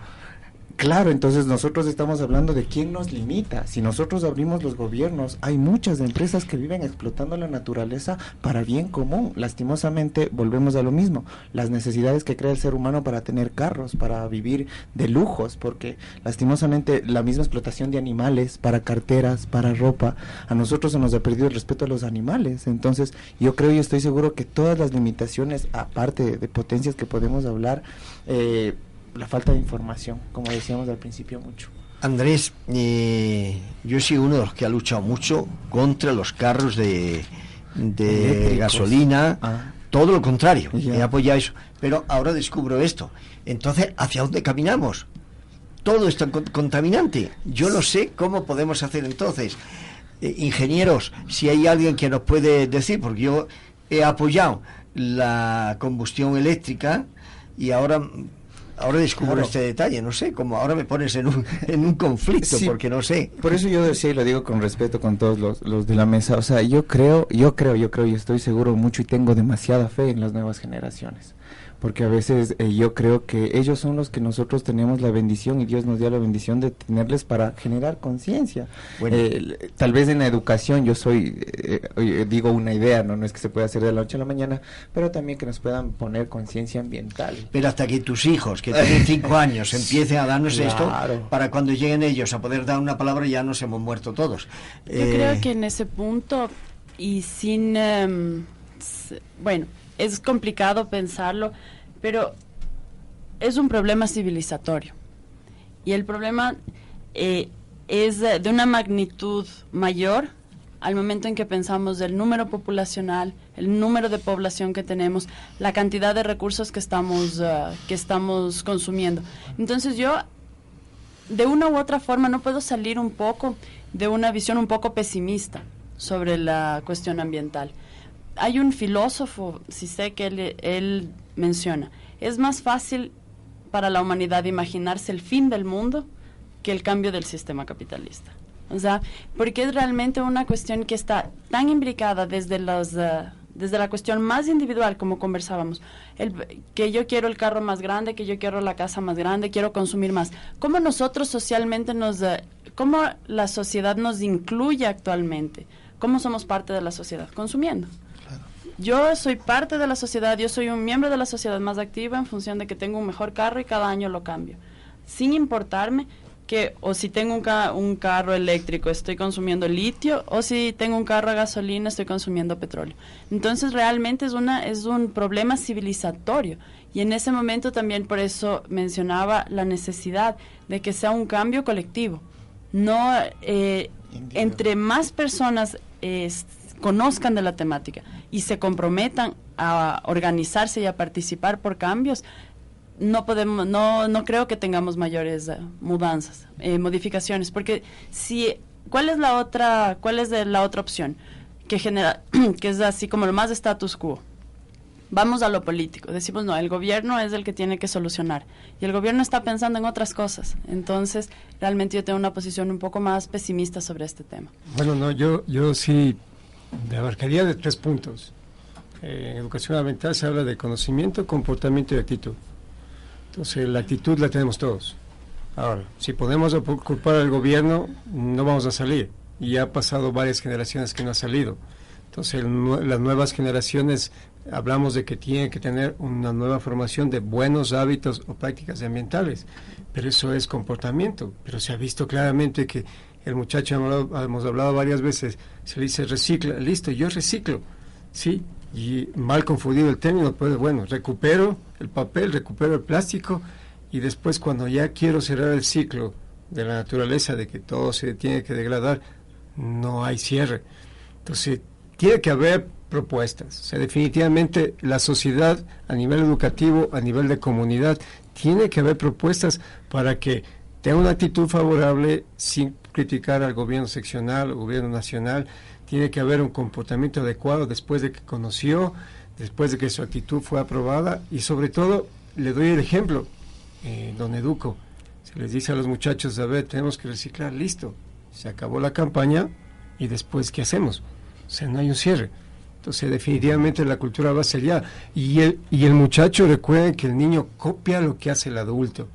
claro, entonces nosotros estamos hablando de quién nos limita. Si nosotros abrimos los gobiernos, hay muchas empresas que viven explotando la naturaleza para bien común. Lastimosamente volvemos a lo mismo, las necesidades que crea el ser humano para tener carros, para vivir de lujos, porque lastimosamente la misma explotación de animales para carteras, para ropa, a nosotros se nos ha perdido el respeto a los animales. Entonces yo creo y estoy seguro que todas las limitaciones, aparte de potencias que podemos hablar, la falta de información, como decíamos al principio, mucho. Andrés, yo soy uno de los que ha luchado mucho contra los carros de gasolina, todo lo contrario, he apoyado eso, pero ahora descubro esto. Entonces, ¿hacia dónde caminamos? Todo esto contaminante. Yo no sé cómo podemos hacer entonces. Ingenieros, si hay alguien que nos puede decir, porque yo he apoyado la combustión eléctrica y ahora descubro este detalle, no sé, como ahora me pones en un conflicto, sí, porque no sé. Por eso yo decía, y lo digo con respeto con todos los de la mesa, o sea, yo creo y estoy seguro mucho y tengo demasiada fe en las nuevas generaciones. Porque a veces yo creo que ellos son los que nosotros tenemos la bendición, y Dios nos dio la bendición de tenerles para generar conciencia. Bueno, tal vez en la educación yo digo una idea, no es que se pueda hacer de la noche a la mañana, pero también que nos puedan poner conciencia ambiental. Pero hasta que tus hijos, que tienen 5 años, empiecen a darnos esto, para cuando lleguen ellos a poder dar una palabra ya nos hemos muerto todos. Yo creo que en ese punto, y sin... bueno, es complicado pensarlo, pero es un problema civilizatorio. Y el problema es de una magnitud mayor al momento en que pensamos del número poblacional, el número de población que tenemos, la cantidad de recursos que estamos consumiendo. Entonces yo, de una u otra forma, no puedo salir un poco de una visión un poco pesimista sobre la cuestión ambiental. Hay un filósofo, si sé que él menciona, es más fácil para la humanidad imaginarse el fin del mundo que el cambio del sistema capitalista. O sea, porque es realmente una cuestión que está tan imbricada desde la cuestión más individual, como conversábamos, que yo quiero el carro más grande, que yo quiero la casa más grande, quiero consumir más. ¿Cómo nosotros socialmente cómo la sociedad nos incluye actualmente? ¿Cómo somos parte de la sociedad? Consumiendo. Yo soy parte de la sociedad, yo soy un miembro de la sociedad más activa en función de que tengo un mejor carro y cada año lo cambio, sin importarme o si tengo un carro eléctrico estoy consumiendo litio, o si tengo un carro a gasolina estoy consumiendo petróleo. Entonces realmente es un problema civilizatorio, y en ese momento también por eso mencionaba la necesidad de que sea un cambio colectivo, no entre más personas conozcan de la temática y se comprometan a organizarse y a participar por cambios, no creo que tengamos mayores modificaciones, porque ¿cuál es la otra opción que es así como lo más status quo? Vamos a lo político, decimos no, el gobierno es el que tiene que solucionar, y el gobierno está pensando en otras cosas. Entonces realmente yo tengo una posición un poco más pesimista sobre este tema. Bueno, no, yo sí abarcaría de 3 puntos. En educación ambiental se habla de conocimiento, comportamiento y actitud. Entonces la actitud la tenemos todos. Ahora, si podemos culpar al gobierno, no vamos a salir. Y ya ha pasado varias generaciones que no ha salido. Entonces las nuevas generaciones, hablamos de que tienen que tener una nueva formación de buenos hábitos o prácticas ambientales, pero eso es comportamiento. Pero se ha visto claramente que el muchacho, hemos hablado varias veces, se le dice recicla, listo, yo reciclo, ¿sí? Y mal confundido el término, pues bueno, recupero el papel, recupero el plástico, y después cuando ya quiero cerrar el ciclo de la naturaleza, de que todo se tiene que degradar, no hay cierre. Entonces, tiene que haber propuestas. O sea, definitivamente la sociedad, a nivel educativo, a nivel de comunidad, tiene que haber propuestas para que tenga una actitud favorable sin criticar al gobierno seccional, al gobierno nacional. Tiene que haber un comportamiento adecuado después de que conoció, después de que su actitud fue aprobada, y sobre todo, le doy el ejemplo, don Educo, se les dice a los muchachos, a ver, tenemos que reciclar, listo, se acabó la campaña, y después, ¿qué hacemos? O sea, no hay un cierre. Entonces, definitivamente la cultura va a ser ya. Y el muchacho, recuerden que el niño copia lo que hace el adulto.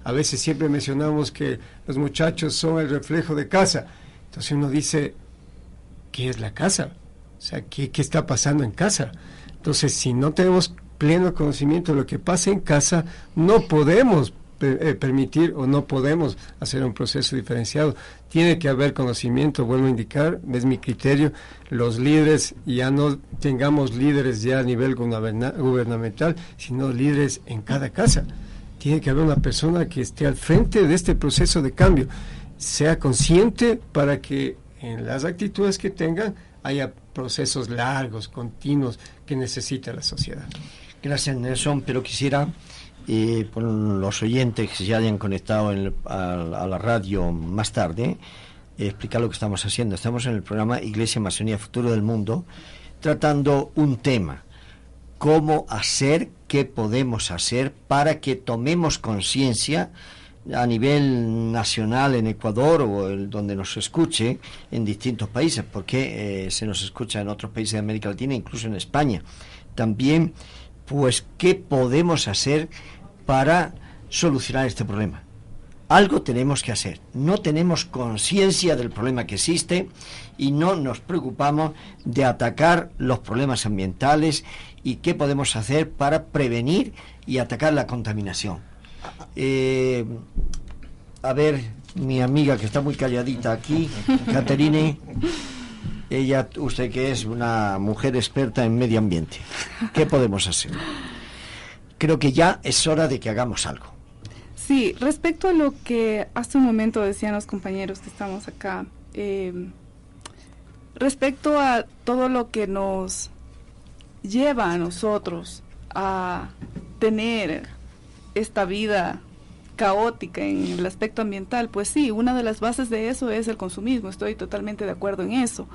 A veces siempre mencionamos que los muchachos son el reflejo de casa. Entonces uno dice, ¿qué es la casa? O sea, ¿qué está pasando en casa? Entonces, si no tenemos pleno conocimiento de lo que pasa en casa, no podemos permitir o no podemos hacer un proceso diferenciado. Tiene que haber conocimiento, vuelvo a indicar, es mi criterio, los líderes, ya no tengamos líderes ya a nivel gubernamental, sino líderes en cada casa. Tiene que haber una persona que esté al frente de este proceso de cambio, sea consciente para que en las actitudes que tengan haya procesos largos, continuos, que necesita la sociedad. Gracias, Nelson, pero quisiera, por los oyentes que se hayan conectado a la radio más tarde, explicar lo que estamos haciendo. Estamos en el programa Iglesia, Masonía, Futuro del Mundo, tratando un tema: cómo hacer, qué podemos hacer para que tomemos conciencia a nivel nacional en Ecuador o donde nos escuche en distintos países, porque se nos escucha en otros países de América Latina, incluso en España. También, pues, ¿qué podemos hacer para solucionar este problema? Algo tenemos que hacer. No tenemos conciencia del problema que existe y no nos preocupamos de atacar los problemas ambientales y qué podemos hacer para prevenir y atacar la contaminación. A ver, mi amiga que está muy calladita aquí, Caterine, usted que es una mujer experta en medio ambiente, ¿qué podemos hacer? Creo que ya es hora de que hagamos algo. Sí, respecto a lo que hace un momento decían los compañeros que estamos acá, respecto a todo lo que nos lleva a nosotros a tener esta vida caótica en el aspecto ambiental, pues sí, una de las bases de eso es el consumismo. Estoy totalmente de acuerdo en eso,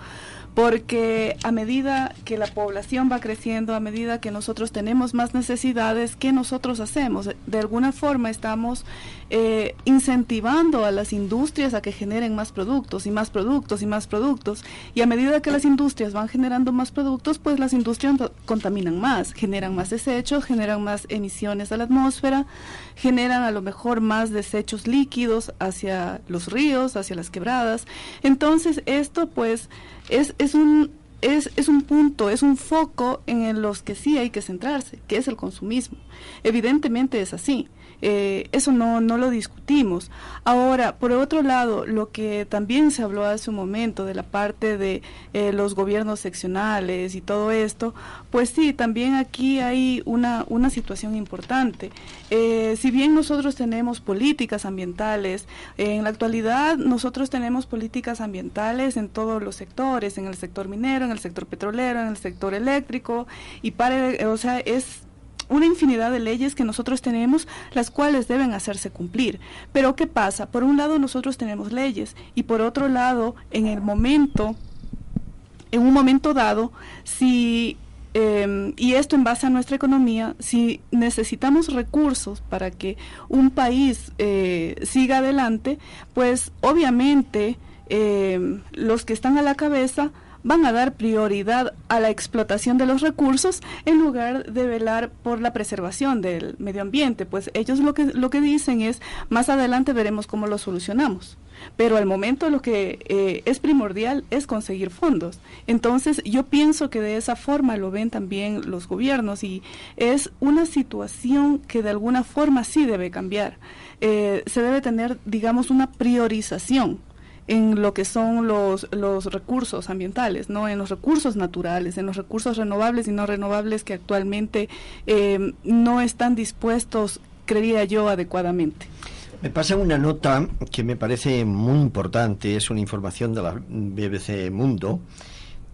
porque a medida que la población va creciendo, a medida que nosotros tenemos más necesidades, ¿qué nosotros hacemos? De alguna forma estamos incentivando a las industrias a que generen más productos y más productos y más productos, y a medida que las industrias van generando más productos, pues las industrias contaminan más, generan más desechos, generan más emisiones a la atmósfera, generan a lo mejor más desechos líquidos hacia los ríos, hacia las quebradas. Entonces esto pues es un punto, es un foco en los que sí hay que centrarse, que es el consumismo. Evidentemente es así. Eso no lo discutimos. Ahora, por otro lado, lo que también se habló hace un momento de la parte de los gobiernos seccionales y todo esto, pues sí, también aquí hay una situación importante. Si bien nosotros tenemos políticas ambientales, en la actualidad nosotros tenemos políticas ambientales en todos los sectores, en el sector minero, en el sector petrolero, en el sector eléctrico, y es una infinidad de leyes que nosotros tenemos, las cuales deben hacerse cumplir. Pero ¿qué pasa? Por un lado nosotros tenemos leyes, y por otro lado, en un momento dado, y esto en base a nuestra economía, si necesitamos recursos para que un país siga adelante, pues obviamente los que están a la cabeza van a dar prioridad a la explotación de los recursos en lugar de velar por la preservación del medio ambiente. Pues ellos lo que dicen es, más adelante veremos cómo lo solucionamos. Pero al momento lo que es primordial es conseguir fondos. Entonces yo pienso que de esa forma lo ven también los gobiernos, y es una situación que de alguna forma sí debe cambiar. Se debe tener, digamos, una priorización en lo que son los recursos ambientales, ¿no? En los recursos naturales, en los recursos renovables y no renovables que actualmente no están dispuestos, creería yo, adecuadamente. Me pasa una nota que me parece muy importante, es una información de la BBC Mundo,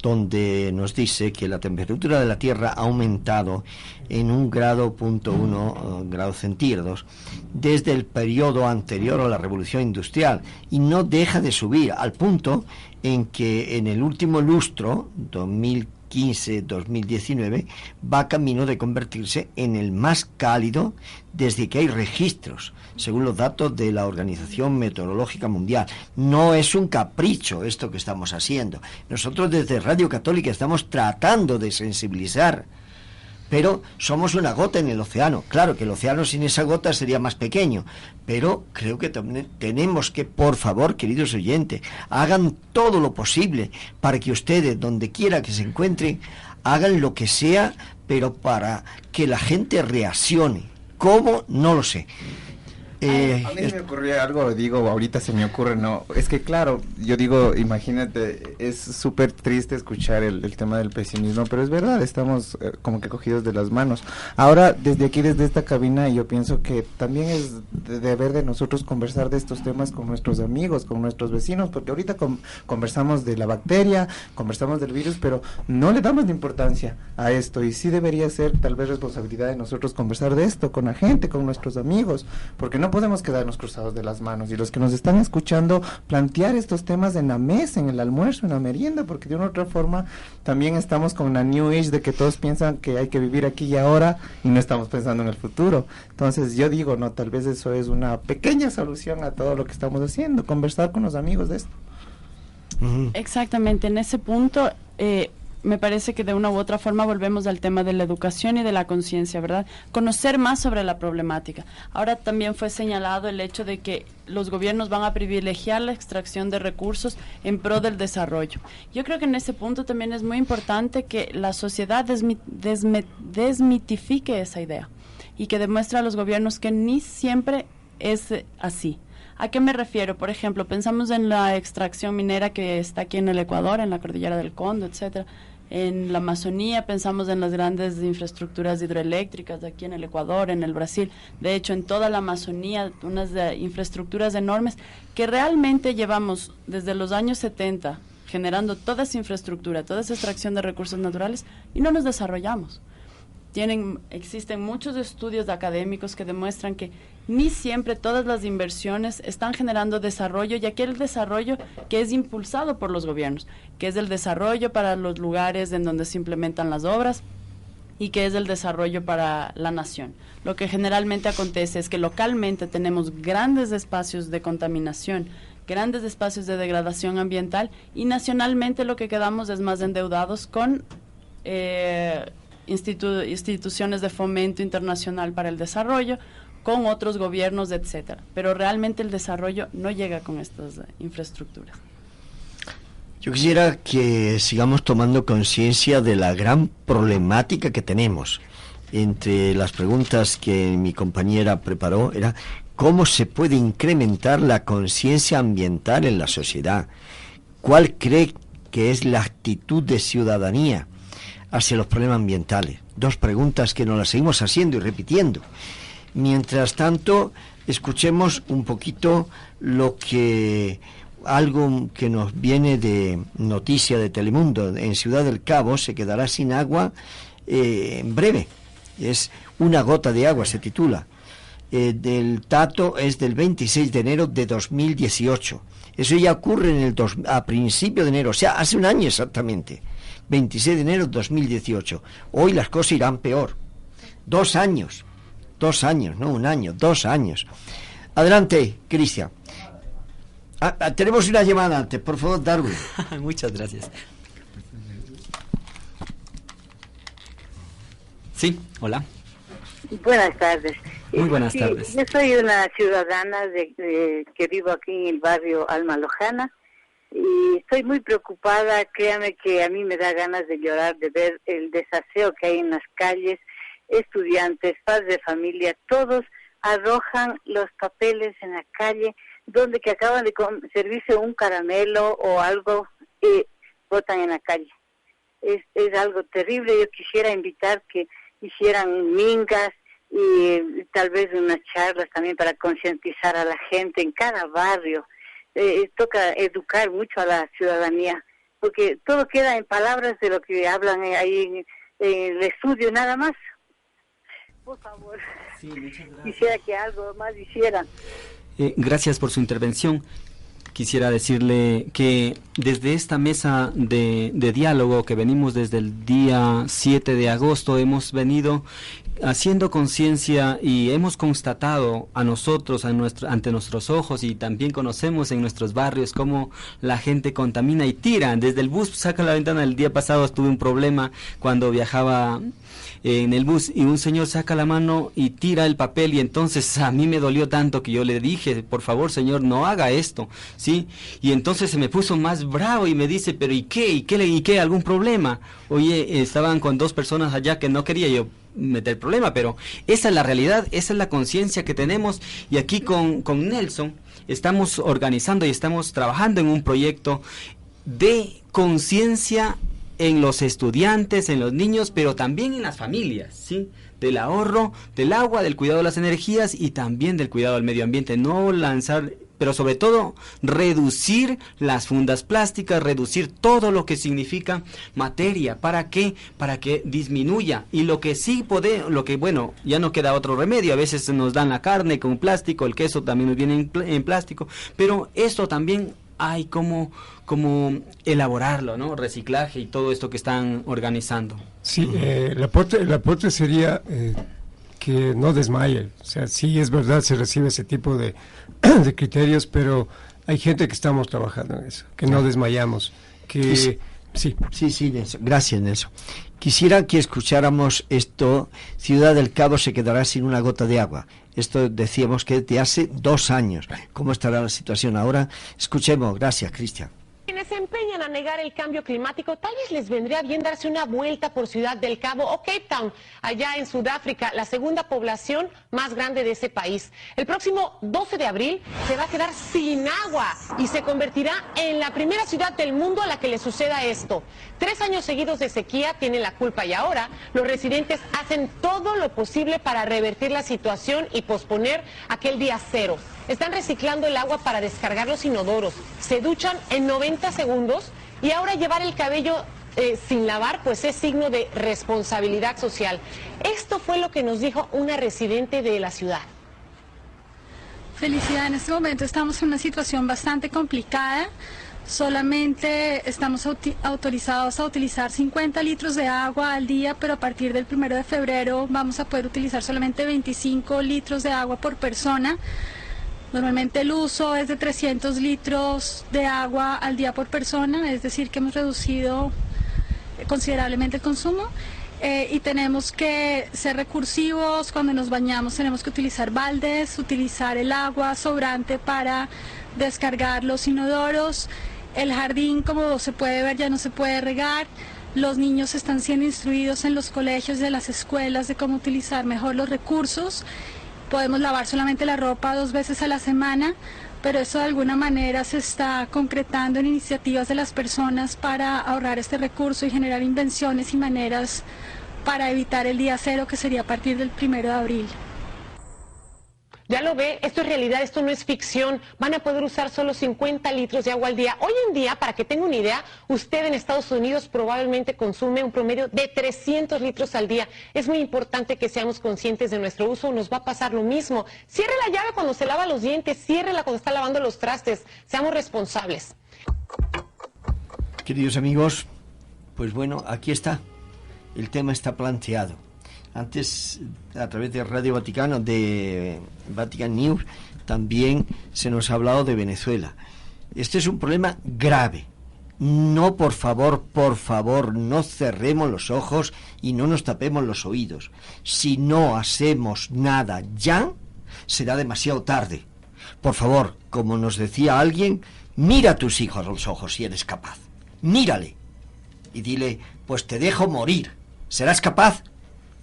donde nos dice que la temperatura de la Tierra ha aumentado en 1,1 grados centígrados desde el periodo anterior a la Revolución Industrial, y no deja de subir, al punto en que en el último lustro, 2015-2019, va camino de convertirse en el más cálido desde que hay registros, según los datos de la Organización Meteorológica Mundial. No es un capricho esto que estamos haciendo. Nosotros desde Radio Católica estamos tratando de sensibilizar, pero somos una gota en el océano. Claro que el océano sin esa gota sería más pequeño, pero creo que tenemos que, por favor, queridos oyentes, hagan todo lo posible para que ustedes, donde quiera que se encuentren, hagan lo que sea, pero para que la gente reaccione. ¿Cómo? No lo sé. A mí me ocurrió algo, digo, ahorita se me ocurre, no, es que claro, yo digo, imagínate, es súper triste escuchar el tema del pesimismo, pero es verdad, estamos como que cogidos de las manos. Ahora, desde aquí, desde esta cabina, yo pienso que también es deber de nosotros conversar de estos temas con nuestros amigos, con nuestros vecinos, porque ahorita conversamos de la bacteria, conversamos del virus, pero no le damos la importancia a esto, y sí debería ser tal vez responsabilidad de nosotros conversar de esto con la gente, con nuestros amigos, porque no podemos quedarnos cruzados de las manos, y los que nos están escuchando, plantear estos temas en la mesa, en el almuerzo, en la merienda, porque de una u otra forma también estamos con la New Age de que todos piensan que hay que vivir aquí y ahora y no estamos pensando en el futuro. Entonces yo digo, no, tal vez eso es una pequeña solución a todo lo que estamos haciendo, conversar con los amigos de esto. Exactamente, en ese punto me parece que de una u otra forma volvemos al tema de la educación y de la conciencia, ¿verdad? Conocer más sobre la problemática. Ahora también fue señalado el hecho de que los gobiernos van a privilegiar la extracción de recursos en pro del desarrollo. Yo creo que en ese punto también es muy importante que la sociedad desmitifique esa idea y que demuestre a los gobiernos que ni siempre es así. ¿A qué me refiero? Por ejemplo, pensamos en la extracción minera que está aquí en el Ecuador, en la cordillera del Condo, etcétera. En la Amazonía pensamos en las grandes infraestructuras hidroeléctricas de aquí en el Ecuador, en el Brasil. De hecho, en toda la Amazonía, unas infraestructuras enormes que realmente llevamos desde los años 70 generando toda esa infraestructura, toda esa extracción de recursos naturales y no nos desarrollamos. Existen muchos estudios académicos que demuestran que ni siempre todas las inversiones están generando desarrollo, y aquel desarrollo que es impulsado por los gobiernos, que es el desarrollo para los lugares en donde se implementan las obras y que es el desarrollo para la nación. Lo que generalmente acontece es que localmente tenemos grandes espacios de contaminación, grandes espacios de degradación ambiental, y nacionalmente lo que quedamos es más endeudados con instituciones de fomento internacional para el desarrollo, con otros gobiernos, etcétera. Pero realmente el desarrollo no llega con estas infraestructuras. Yo quisiera que sigamos tomando conciencia de la gran problemática que tenemos. Entre las preguntas que mi compañera preparó era cómo se puede incrementar la conciencia ambiental en la sociedad. ¿Cuál cree que es la actitud de ciudadanía hacia los problemas ambientales? Dos preguntas que nos las seguimos haciendo y repitiendo. Mientras tanto, escuchemos un poquito algo que nos viene de noticia de Telemundo. En Ciudad del Cabo se quedará sin agua en breve. Es una gota de agua, se titula. Del dato es del 26 de enero de 2018. Eso ya ocurre a principio de enero, o sea, hace un año exactamente. 26 de enero de 2018. Hoy las cosas irán peor. 2 años. 2 años, no un año, 2 años. Adelante, Cristian. Tenemos una llamada antes, por favor, Darwin. Muchas gracias. Sí, hola. Buenas tardes. Muy buenas tardes. Yo soy una ciudadana que vivo aquí en el barrio Alma Lojana y estoy muy preocupada. Créame que a mí me da ganas de llorar de ver el desaseo que hay en las calles. Estudiantes, padres de familia, todos arrojan los papeles en la calle donde que acaban de servirse un caramelo o algo y botan en la calle. Es algo terrible. Yo quisiera invitar que hicieran mingas y tal vez unas charlas también para concientizar a la gente en cada barrio. Toca educar mucho a la ciudadanía, porque todo queda en palabras de lo que hablan ahí en el estudio nada más. Por favor, sí, muchas gracias. Quisiera que algo más hicieran. Gracias por su intervención. Quisiera decirle que desde esta mesa de diálogo que venimos desde el día 7 de agosto hemos venido haciendo conciencia y hemos constatado a nosotros, ante nuestros ojos, y también conocemos en nuestros barrios cómo la gente contamina y tira. Desde el bus saca la ventana. El día pasado tuve un problema cuando viajaba en el bus y un señor saca la mano y tira el papel, y entonces a mí me dolió tanto que yo le dije, por favor señor, no haga esto, ¿sí? Y entonces se me puso más bravo y me dice, pero ¿y qué? ¿Algún problema? Oye, estaban con 2 personas allá que no quería yo meter problema, pero esa es la realidad, esa es la conciencia que tenemos, y aquí con Nelson estamos organizando y estamos trabajando en un proyecto de conciencia en los estudiantes, en los niños, pero también en las familias, ¿sí? Del ahorro, del agua, del cuidado de las energías y también del cuidado del medio ambiente. No lanzar, pero sobre todo reducir las fundas plásticas, reducir todo lo que significa materia. ¿Para qué? Para que disminuya. Y lo que sí bueno, ya no queda otro remedio. A veces nos dan la carne con plástico, el queso también nos viene en plástico, pero esto también hay como elaborarlo, ¿no? Reciclaje y todo esto que están organizando. Sí, el aporte sería que no desmaye. O sea, sí es verdad, se recibe ese tipo de criterios, pero hay gente que estamos trabajando en eso, que no desmayamos. Que sí, Nelson. Gracias, Nelson. Quisiera que escucháramos esto. Ciudad del Cabo se quedará sin una gota de agua. Esto decíamos que de hace 2 años. ¿Cómo estará la situación ahora? Escuchemos. Gracias, Cristian. Quienes se empeñan a negar el cambio climático, tal vez les vendría bien darse una vuelta por Ciudad del Cabo o Cape Town, allá en Sudáfrica, la segunda población más grande de ese país. El próximo 12 de abril se va a quedar sin agua y se convertirá en la primera ciudad del mundo a la que le suceda esto. 3 años seguidos de sequía tienen la culpa y ahora los residentes hacen todo lo posible para revertir la situación y posponer aquel día cero. Están reciclando el agua para descargar los inodoros, se duchan en 90 segundos y ahora llevar el cabello sin lavar pues es signo de responsabilidad social. Esto fue lo que nos dijo una residente de la ciudad. Felicidad, en este momento estamos en una situación bastante complicada. Solamente estamos autorizados a utilizar 50 litros de agua al día, pero a partir del 1 de febrero vamos a poder utilizar solamente 25 litros de agua por persona. Normalmente el uso es de 300 litros de agua al día por persona, es decir que hemos reducido considerablemente el consumo. Y tenemos que ser recursivos. Cuando nos bañamos tenemos que utilizar baldes, utilizar el agua sobrante para descargar los inodoros. El jardín, como se puede ver, ya no se puede regar. Los niños están siendo instruidos en los colegios de las escuelas de cómo utilizar mejor los recursos. Podemos lavar solamente la ropa 2 veces a la semana, pero eso de alguna manera se está concretando en iniciativas de las personas para ahorrar este recurso y generar invenciones y maneras para evitar el día cero, que sería a partir del 1 de abril. Ya lo ve, esto es realidad, esto no es ficción. Van a poder usar solo 50 litros de agua al día. Hoy en día, para que tenga una idea, usted en Estados Unidos probablemente consume un promedio de 300 litros al día. Es muy importante que seamos conscientes de nuestro uso, nos va a pasar lo mismo. Cierre la llave cuando se lava los dientes, ciérrela cuando está lavando los trastes. Seamos responsables. Queridos amigos, pues bueno, aquí está. El tema está planteado. Antes, a través de Radio Vaticano, de Vatican News, también se nos ha hablado de Venezuela. Este es un problema grave. No, por favor, no cerremos los ojos y no nos tapemos los oídos. Si no hacemos nada ya, será demasiado tarde. Por favor, como nos decía alguien, mira a tus hijos a los ojos si eres capaz. Mírale y dile, pues te dejo morir. ¿Serás capaz?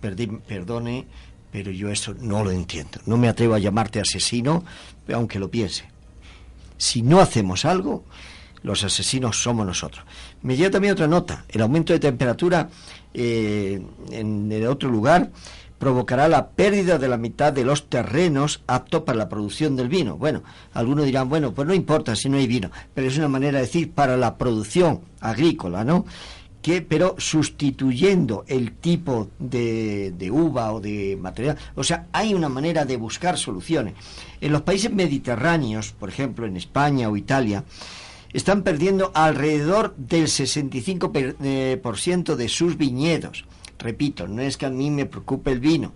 Perdone, pero yo eso no lo entiendo. No me atrevo a llamarte asesino, aunque lo piense. Si no hacemos algo, los asesinos somos nosotros. Me llega también otra nota. El aumento de temperatura en el otro lugar provocará la pérdida de la mitad de los terrenos aptos para la producción del vino. Bueno, algunos dirán, bueno, pues no importa si no hay vino, pero es una manera de decir para la producción agrícola, ¿no? Pero sustituyendo el tipo de uva o de material. O sea, hay una manera de buscar soluciones. En los países mediterráneos, por ejemplo, en España o Italia, están perdiendo alrededor del 65% de sus viñedos. Repito, no es que a mí me preocupe el vino,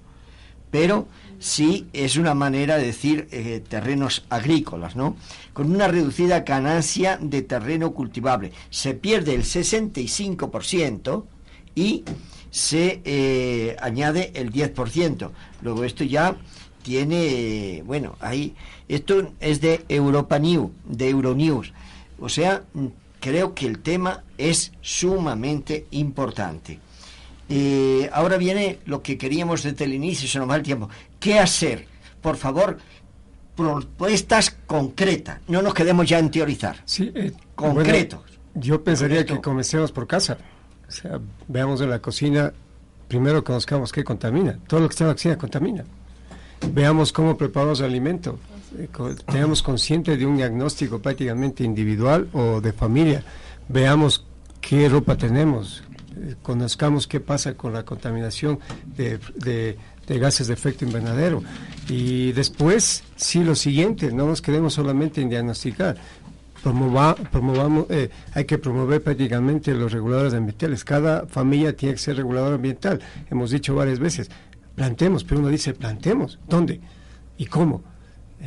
pero sí es una manera de decir terrenos agrícolas, ¿no? Con una reducida ganancia de terreno cultivable. Se pierde el 65% y se añade el 10%. Luego esto ya tiene, bueno, ahí, esto es de Euronews. O sea, creo que el tema es sumamente importante. Ahora viene lo que queríamos desde el inicio, se nos va el tiempo. ¿Qué hacer? Por favor, propuestas concretas. No nos quedemos ya en teorizar. Sí, concretos. Bueno, yo pensaría que comencemos por casa. O sea, veamos en la cocina, primero conozcamos qué contamina. Todo lo que está en la cocina contamina. Veamos cómo preparamos el alimento. Tengamos consciente de un diagnóstico prácticamente individual o de familia. Veamos qué ropa tenemos. Conozcamos qué pasa con la contaminación de gases de efecto invernadero. Y después, sí, lo siguiente, no nos quedemos solamente en diagnosticar. Promovamos, hay que promover prácticamente los reguladores ambientales. Cada familia tiene que ser regulador ambiental. Hemos dicho varias veces, plantemos, pero uno dice, plantemos, ¿dónde? ¿Y cómo?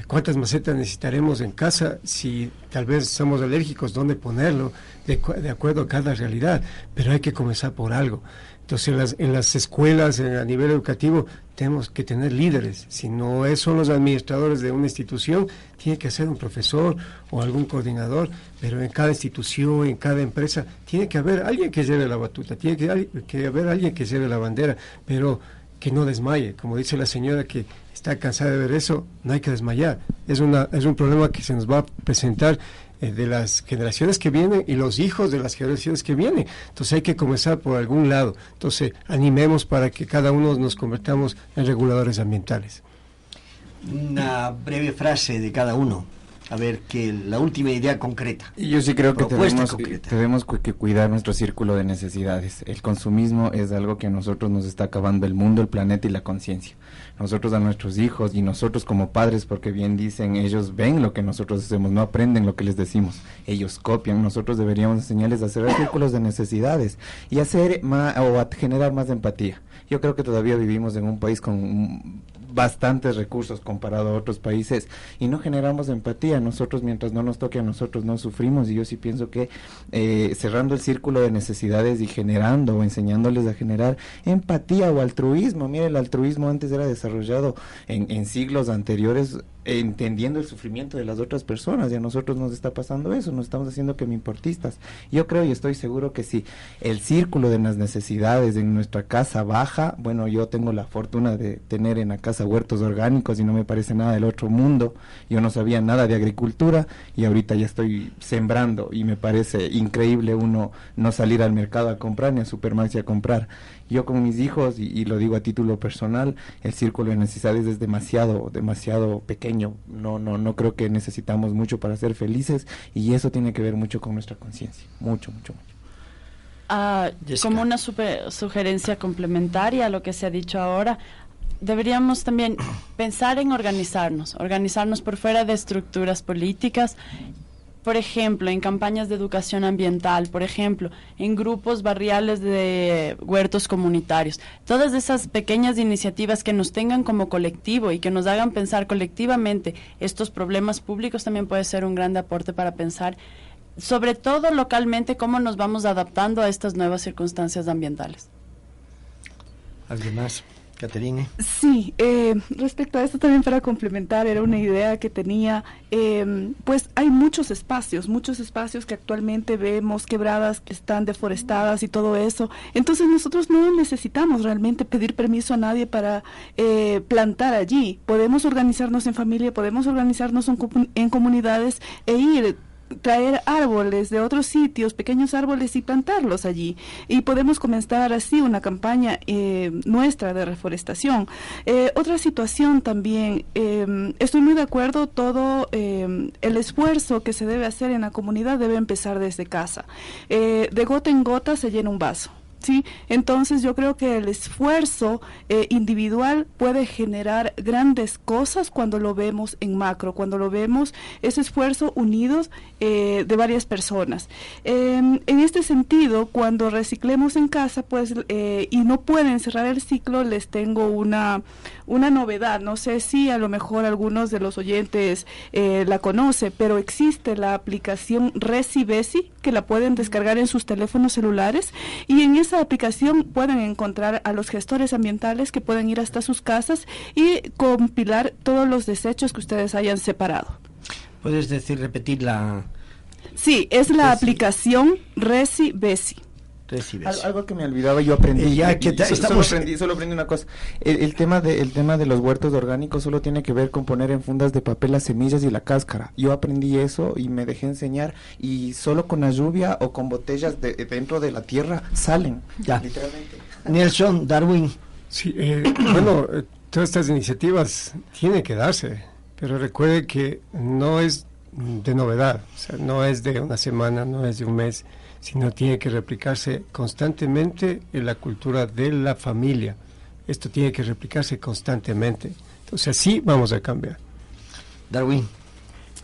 ¿Cuántas macetas necesitaremos en casa? Si tal vez somos alérgicos, ¿dónde ponerlo? De acuerdo a cada realidad, pero hay que comenzar por algo. Entonces en las escuelas, a nivel educativo, tenemos que tener líderes. Si no son los administradores de una institución, tiene que ser un profesor o algún coordinador, pero en cada institución, en cada empresa, tiene que haber alguien que lleve la batuta, tiene que haber alguien que lleve la bandera, pero que no desmaye. Como dice la señora que está cansada de ver eso, no hay que desmayar. Es un problema que se nos va a presentar de las generaciones que vienen y los hijos de las generaciones que vienen. Entonces hay que comenzar por algún lado. Entonces animemos para que cada uno nos convertamos en reguladores ambientales. Una breve frase de cada uno. A ver, que la última idea concreta. Y yo sí creo que tenemos que cuidar nuestro círculo de necesidades. El consumismo es algo que a nosotros nos está acabando el mundo, el planeta y la conciencia. Nosotros a nuestros hijos y nosotros como padres, porque bien dicen, ellos ven lo que nosotros hacemos, no aprenden lo que les decimos. Ellos copian. Nosotros deberíamos enseñarles a hacer círculos de necesidades y hacer o a generar más empatía. Yo creo que todavía vivimos en un país con bastantes recursos comparado a otros países y no generamos empatía. Nosotros, mientras no nos toque a nosotros, no sufrimos, y yo sí pienso que cerrando el círculo de necesidades y generando o enseñándoles a generar empatía o altruismo. Mire, el altruismo antes era desarrollado en siglos anteriores, entendiendo el sufrimiento de las otras personas, y a nosotros nos está pasando eso, nos estamos haciendo que me importistas. Yo creo y estoy seguro que si el círculo de las necesidades en nuestra casa baja, bueno, yo tengo la fortuna de tener en la casa huertos orgánicos y no me parece nada del otro mundo. Yo no sabía nada de agricultura y ahorita ya estoy sembrando y me parece increíble uno no salir al mercado a comprar ni a Supermaxi a comprar. Yo con mis hijos, y lo digo a título personal, el círculo de necesidades es demasiado pequeño. No creo que necesitamos mucho para ser felices, y eso tiene que ver mucho con nuestra conciencia, mucho. Como una sugerencia complementaria a lo que se ha dicho ahora, deberíamos también pensar en organizarnos por fuera de estructuras políticas. Por ejemplo, en campañas de educación ambiental, por ejemplo, en grupos barriales de huertos comunitarios. Todas esas pequeñas iniciativas que nos tengan como colectivo y que nos hagan pensar colectivamente estos problemas públicos también puede ser un gran aporte para pensar, sobre todo localmente, cómo nos vamos adaptando a estas nuevas circunstancias ambientales. ¿Alguien más? Caterine. Sí, respecto a esto también para complementar, era una idea que tenía, pues hay muchos espacios que actualmente vemos quebradas, que están deforestadas y todo eso, entonces nosotros no necesitamos realmente pedir permiso a nadie para plantar allí, podemos organizarnos en familia, podemos organizarnos en comunidades e ir traer árboles de otros sitios, pequeños árboles, y plantarlos allí, y podemos comenzar así una campaña nuestra de reforestación. Otra situación también, estoy muy de acuerdo, todo el esfuerzo que se debe hacer en la comunidad debe empezar desde casa. De gota en gota se llena un vaso. ¿Sí? Entonces yo creo que el esfuerzo individual puede generar grandes cosas cuando lo vemos en macro, cuando lo vemos ese esfuerzo unidos de varias personas. En este sentido, cuando reciclemos en casa, pues y no pueden cerrar el ciclo, les tengo una novedad. No sé si a lo mejor algunos de los oyentes la conocen, pero existe la aplicación Reci-Besi, que la pueden descargar en sus teléfonos celulares, y en esa aplicación pueden encontrar a los gestores ambientales que pueden ir hasta sus casas y compilar todos los desechos que ustedes hayan separado. ¿Puedes repetir la...? Sí, es la aplicación Reci-Besi. Algo que me olvidaba, yo aprendí. Solo aprendí una cosa. El tema de los huertos orgánicos solo tiene que ver con poner en fundas de papel las semillas y la cáscara. Yo aprendí eso y me dejé enseñar, y solo con la lluvia o con botellas dentro de la tierra salen. Ya. Literalmente. Nelson, Darwin. Sí, bueno, todas estas iniciativas tienen que darse, pero recuerde que no es de novedad, o sea, no es de una semana, no es de un mes, sino tiene que replicarse constantemente en la cultura de la familia. Esto tiene que replicarse constantemente. Entonces así vamos a cambiar. Darwin.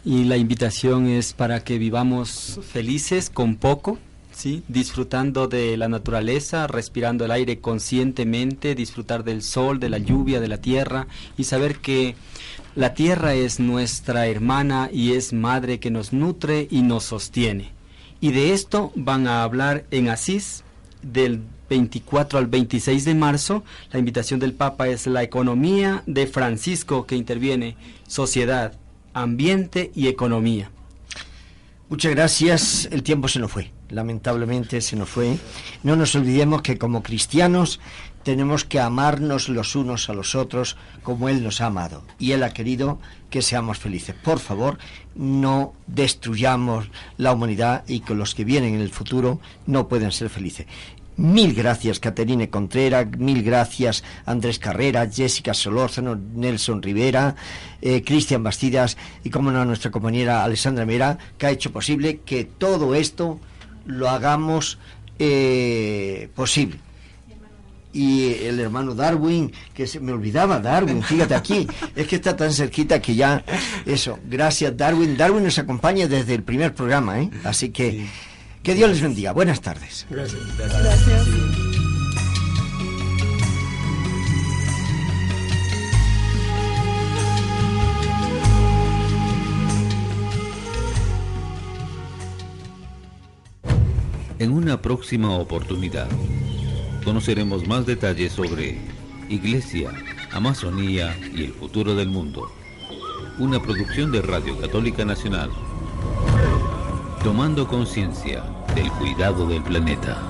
Y la invitación es para que vivamos felices con poco, ¿sí? Disfrutando de la naturaleza, respirando el aire conscientemente, disfrutar del sol, de la lluvia, de la tierra, y saber que la tierra es nuestra hermana y es madre que nos nutre y nos sostiene. Y de esto van a hablar en Asís del 24 al 26 de marzo. La invitación del Papa es la economía de Francisco, que interviene sociedad, ambiente y economía. Muchas gracias. El tiempo se nos fue, lamentablemente se nos fue. No nos olvidemos que como cristianos tenemos que amarnos los unos a los otros como Él nos ha amado, y Él ha querido que seamos felices. Por favor, no destruyamos la humanidad, y que los que vienen en el futuro no pueden ser felices. Mil gracias, Caterine Contreras, mil gracias, Andrés Carrera, Jessica Solórzano, Nelson Rivera, Cristian Bastidas, y como no, nuestra compañera Alessandra Mera, que ha hecho posible que todo esto lo hagamos posible. Y el hermano Darwin, que se me olvidaba, Darwin, fíjate aquí, es que está tan cerquita que ya, eso, gracias Darwin. Darwin nos acompaña desde el primer programa, así que sí. Que Dios les bendiga, buenas tardes. Gracias. En una próxima oportunidad conoceremos más detalles sobre Iglesia, Amazonía y el futuro del mundo. Una producción de Radio Católica Nacional, tomando conciencia del cuidado del planeta.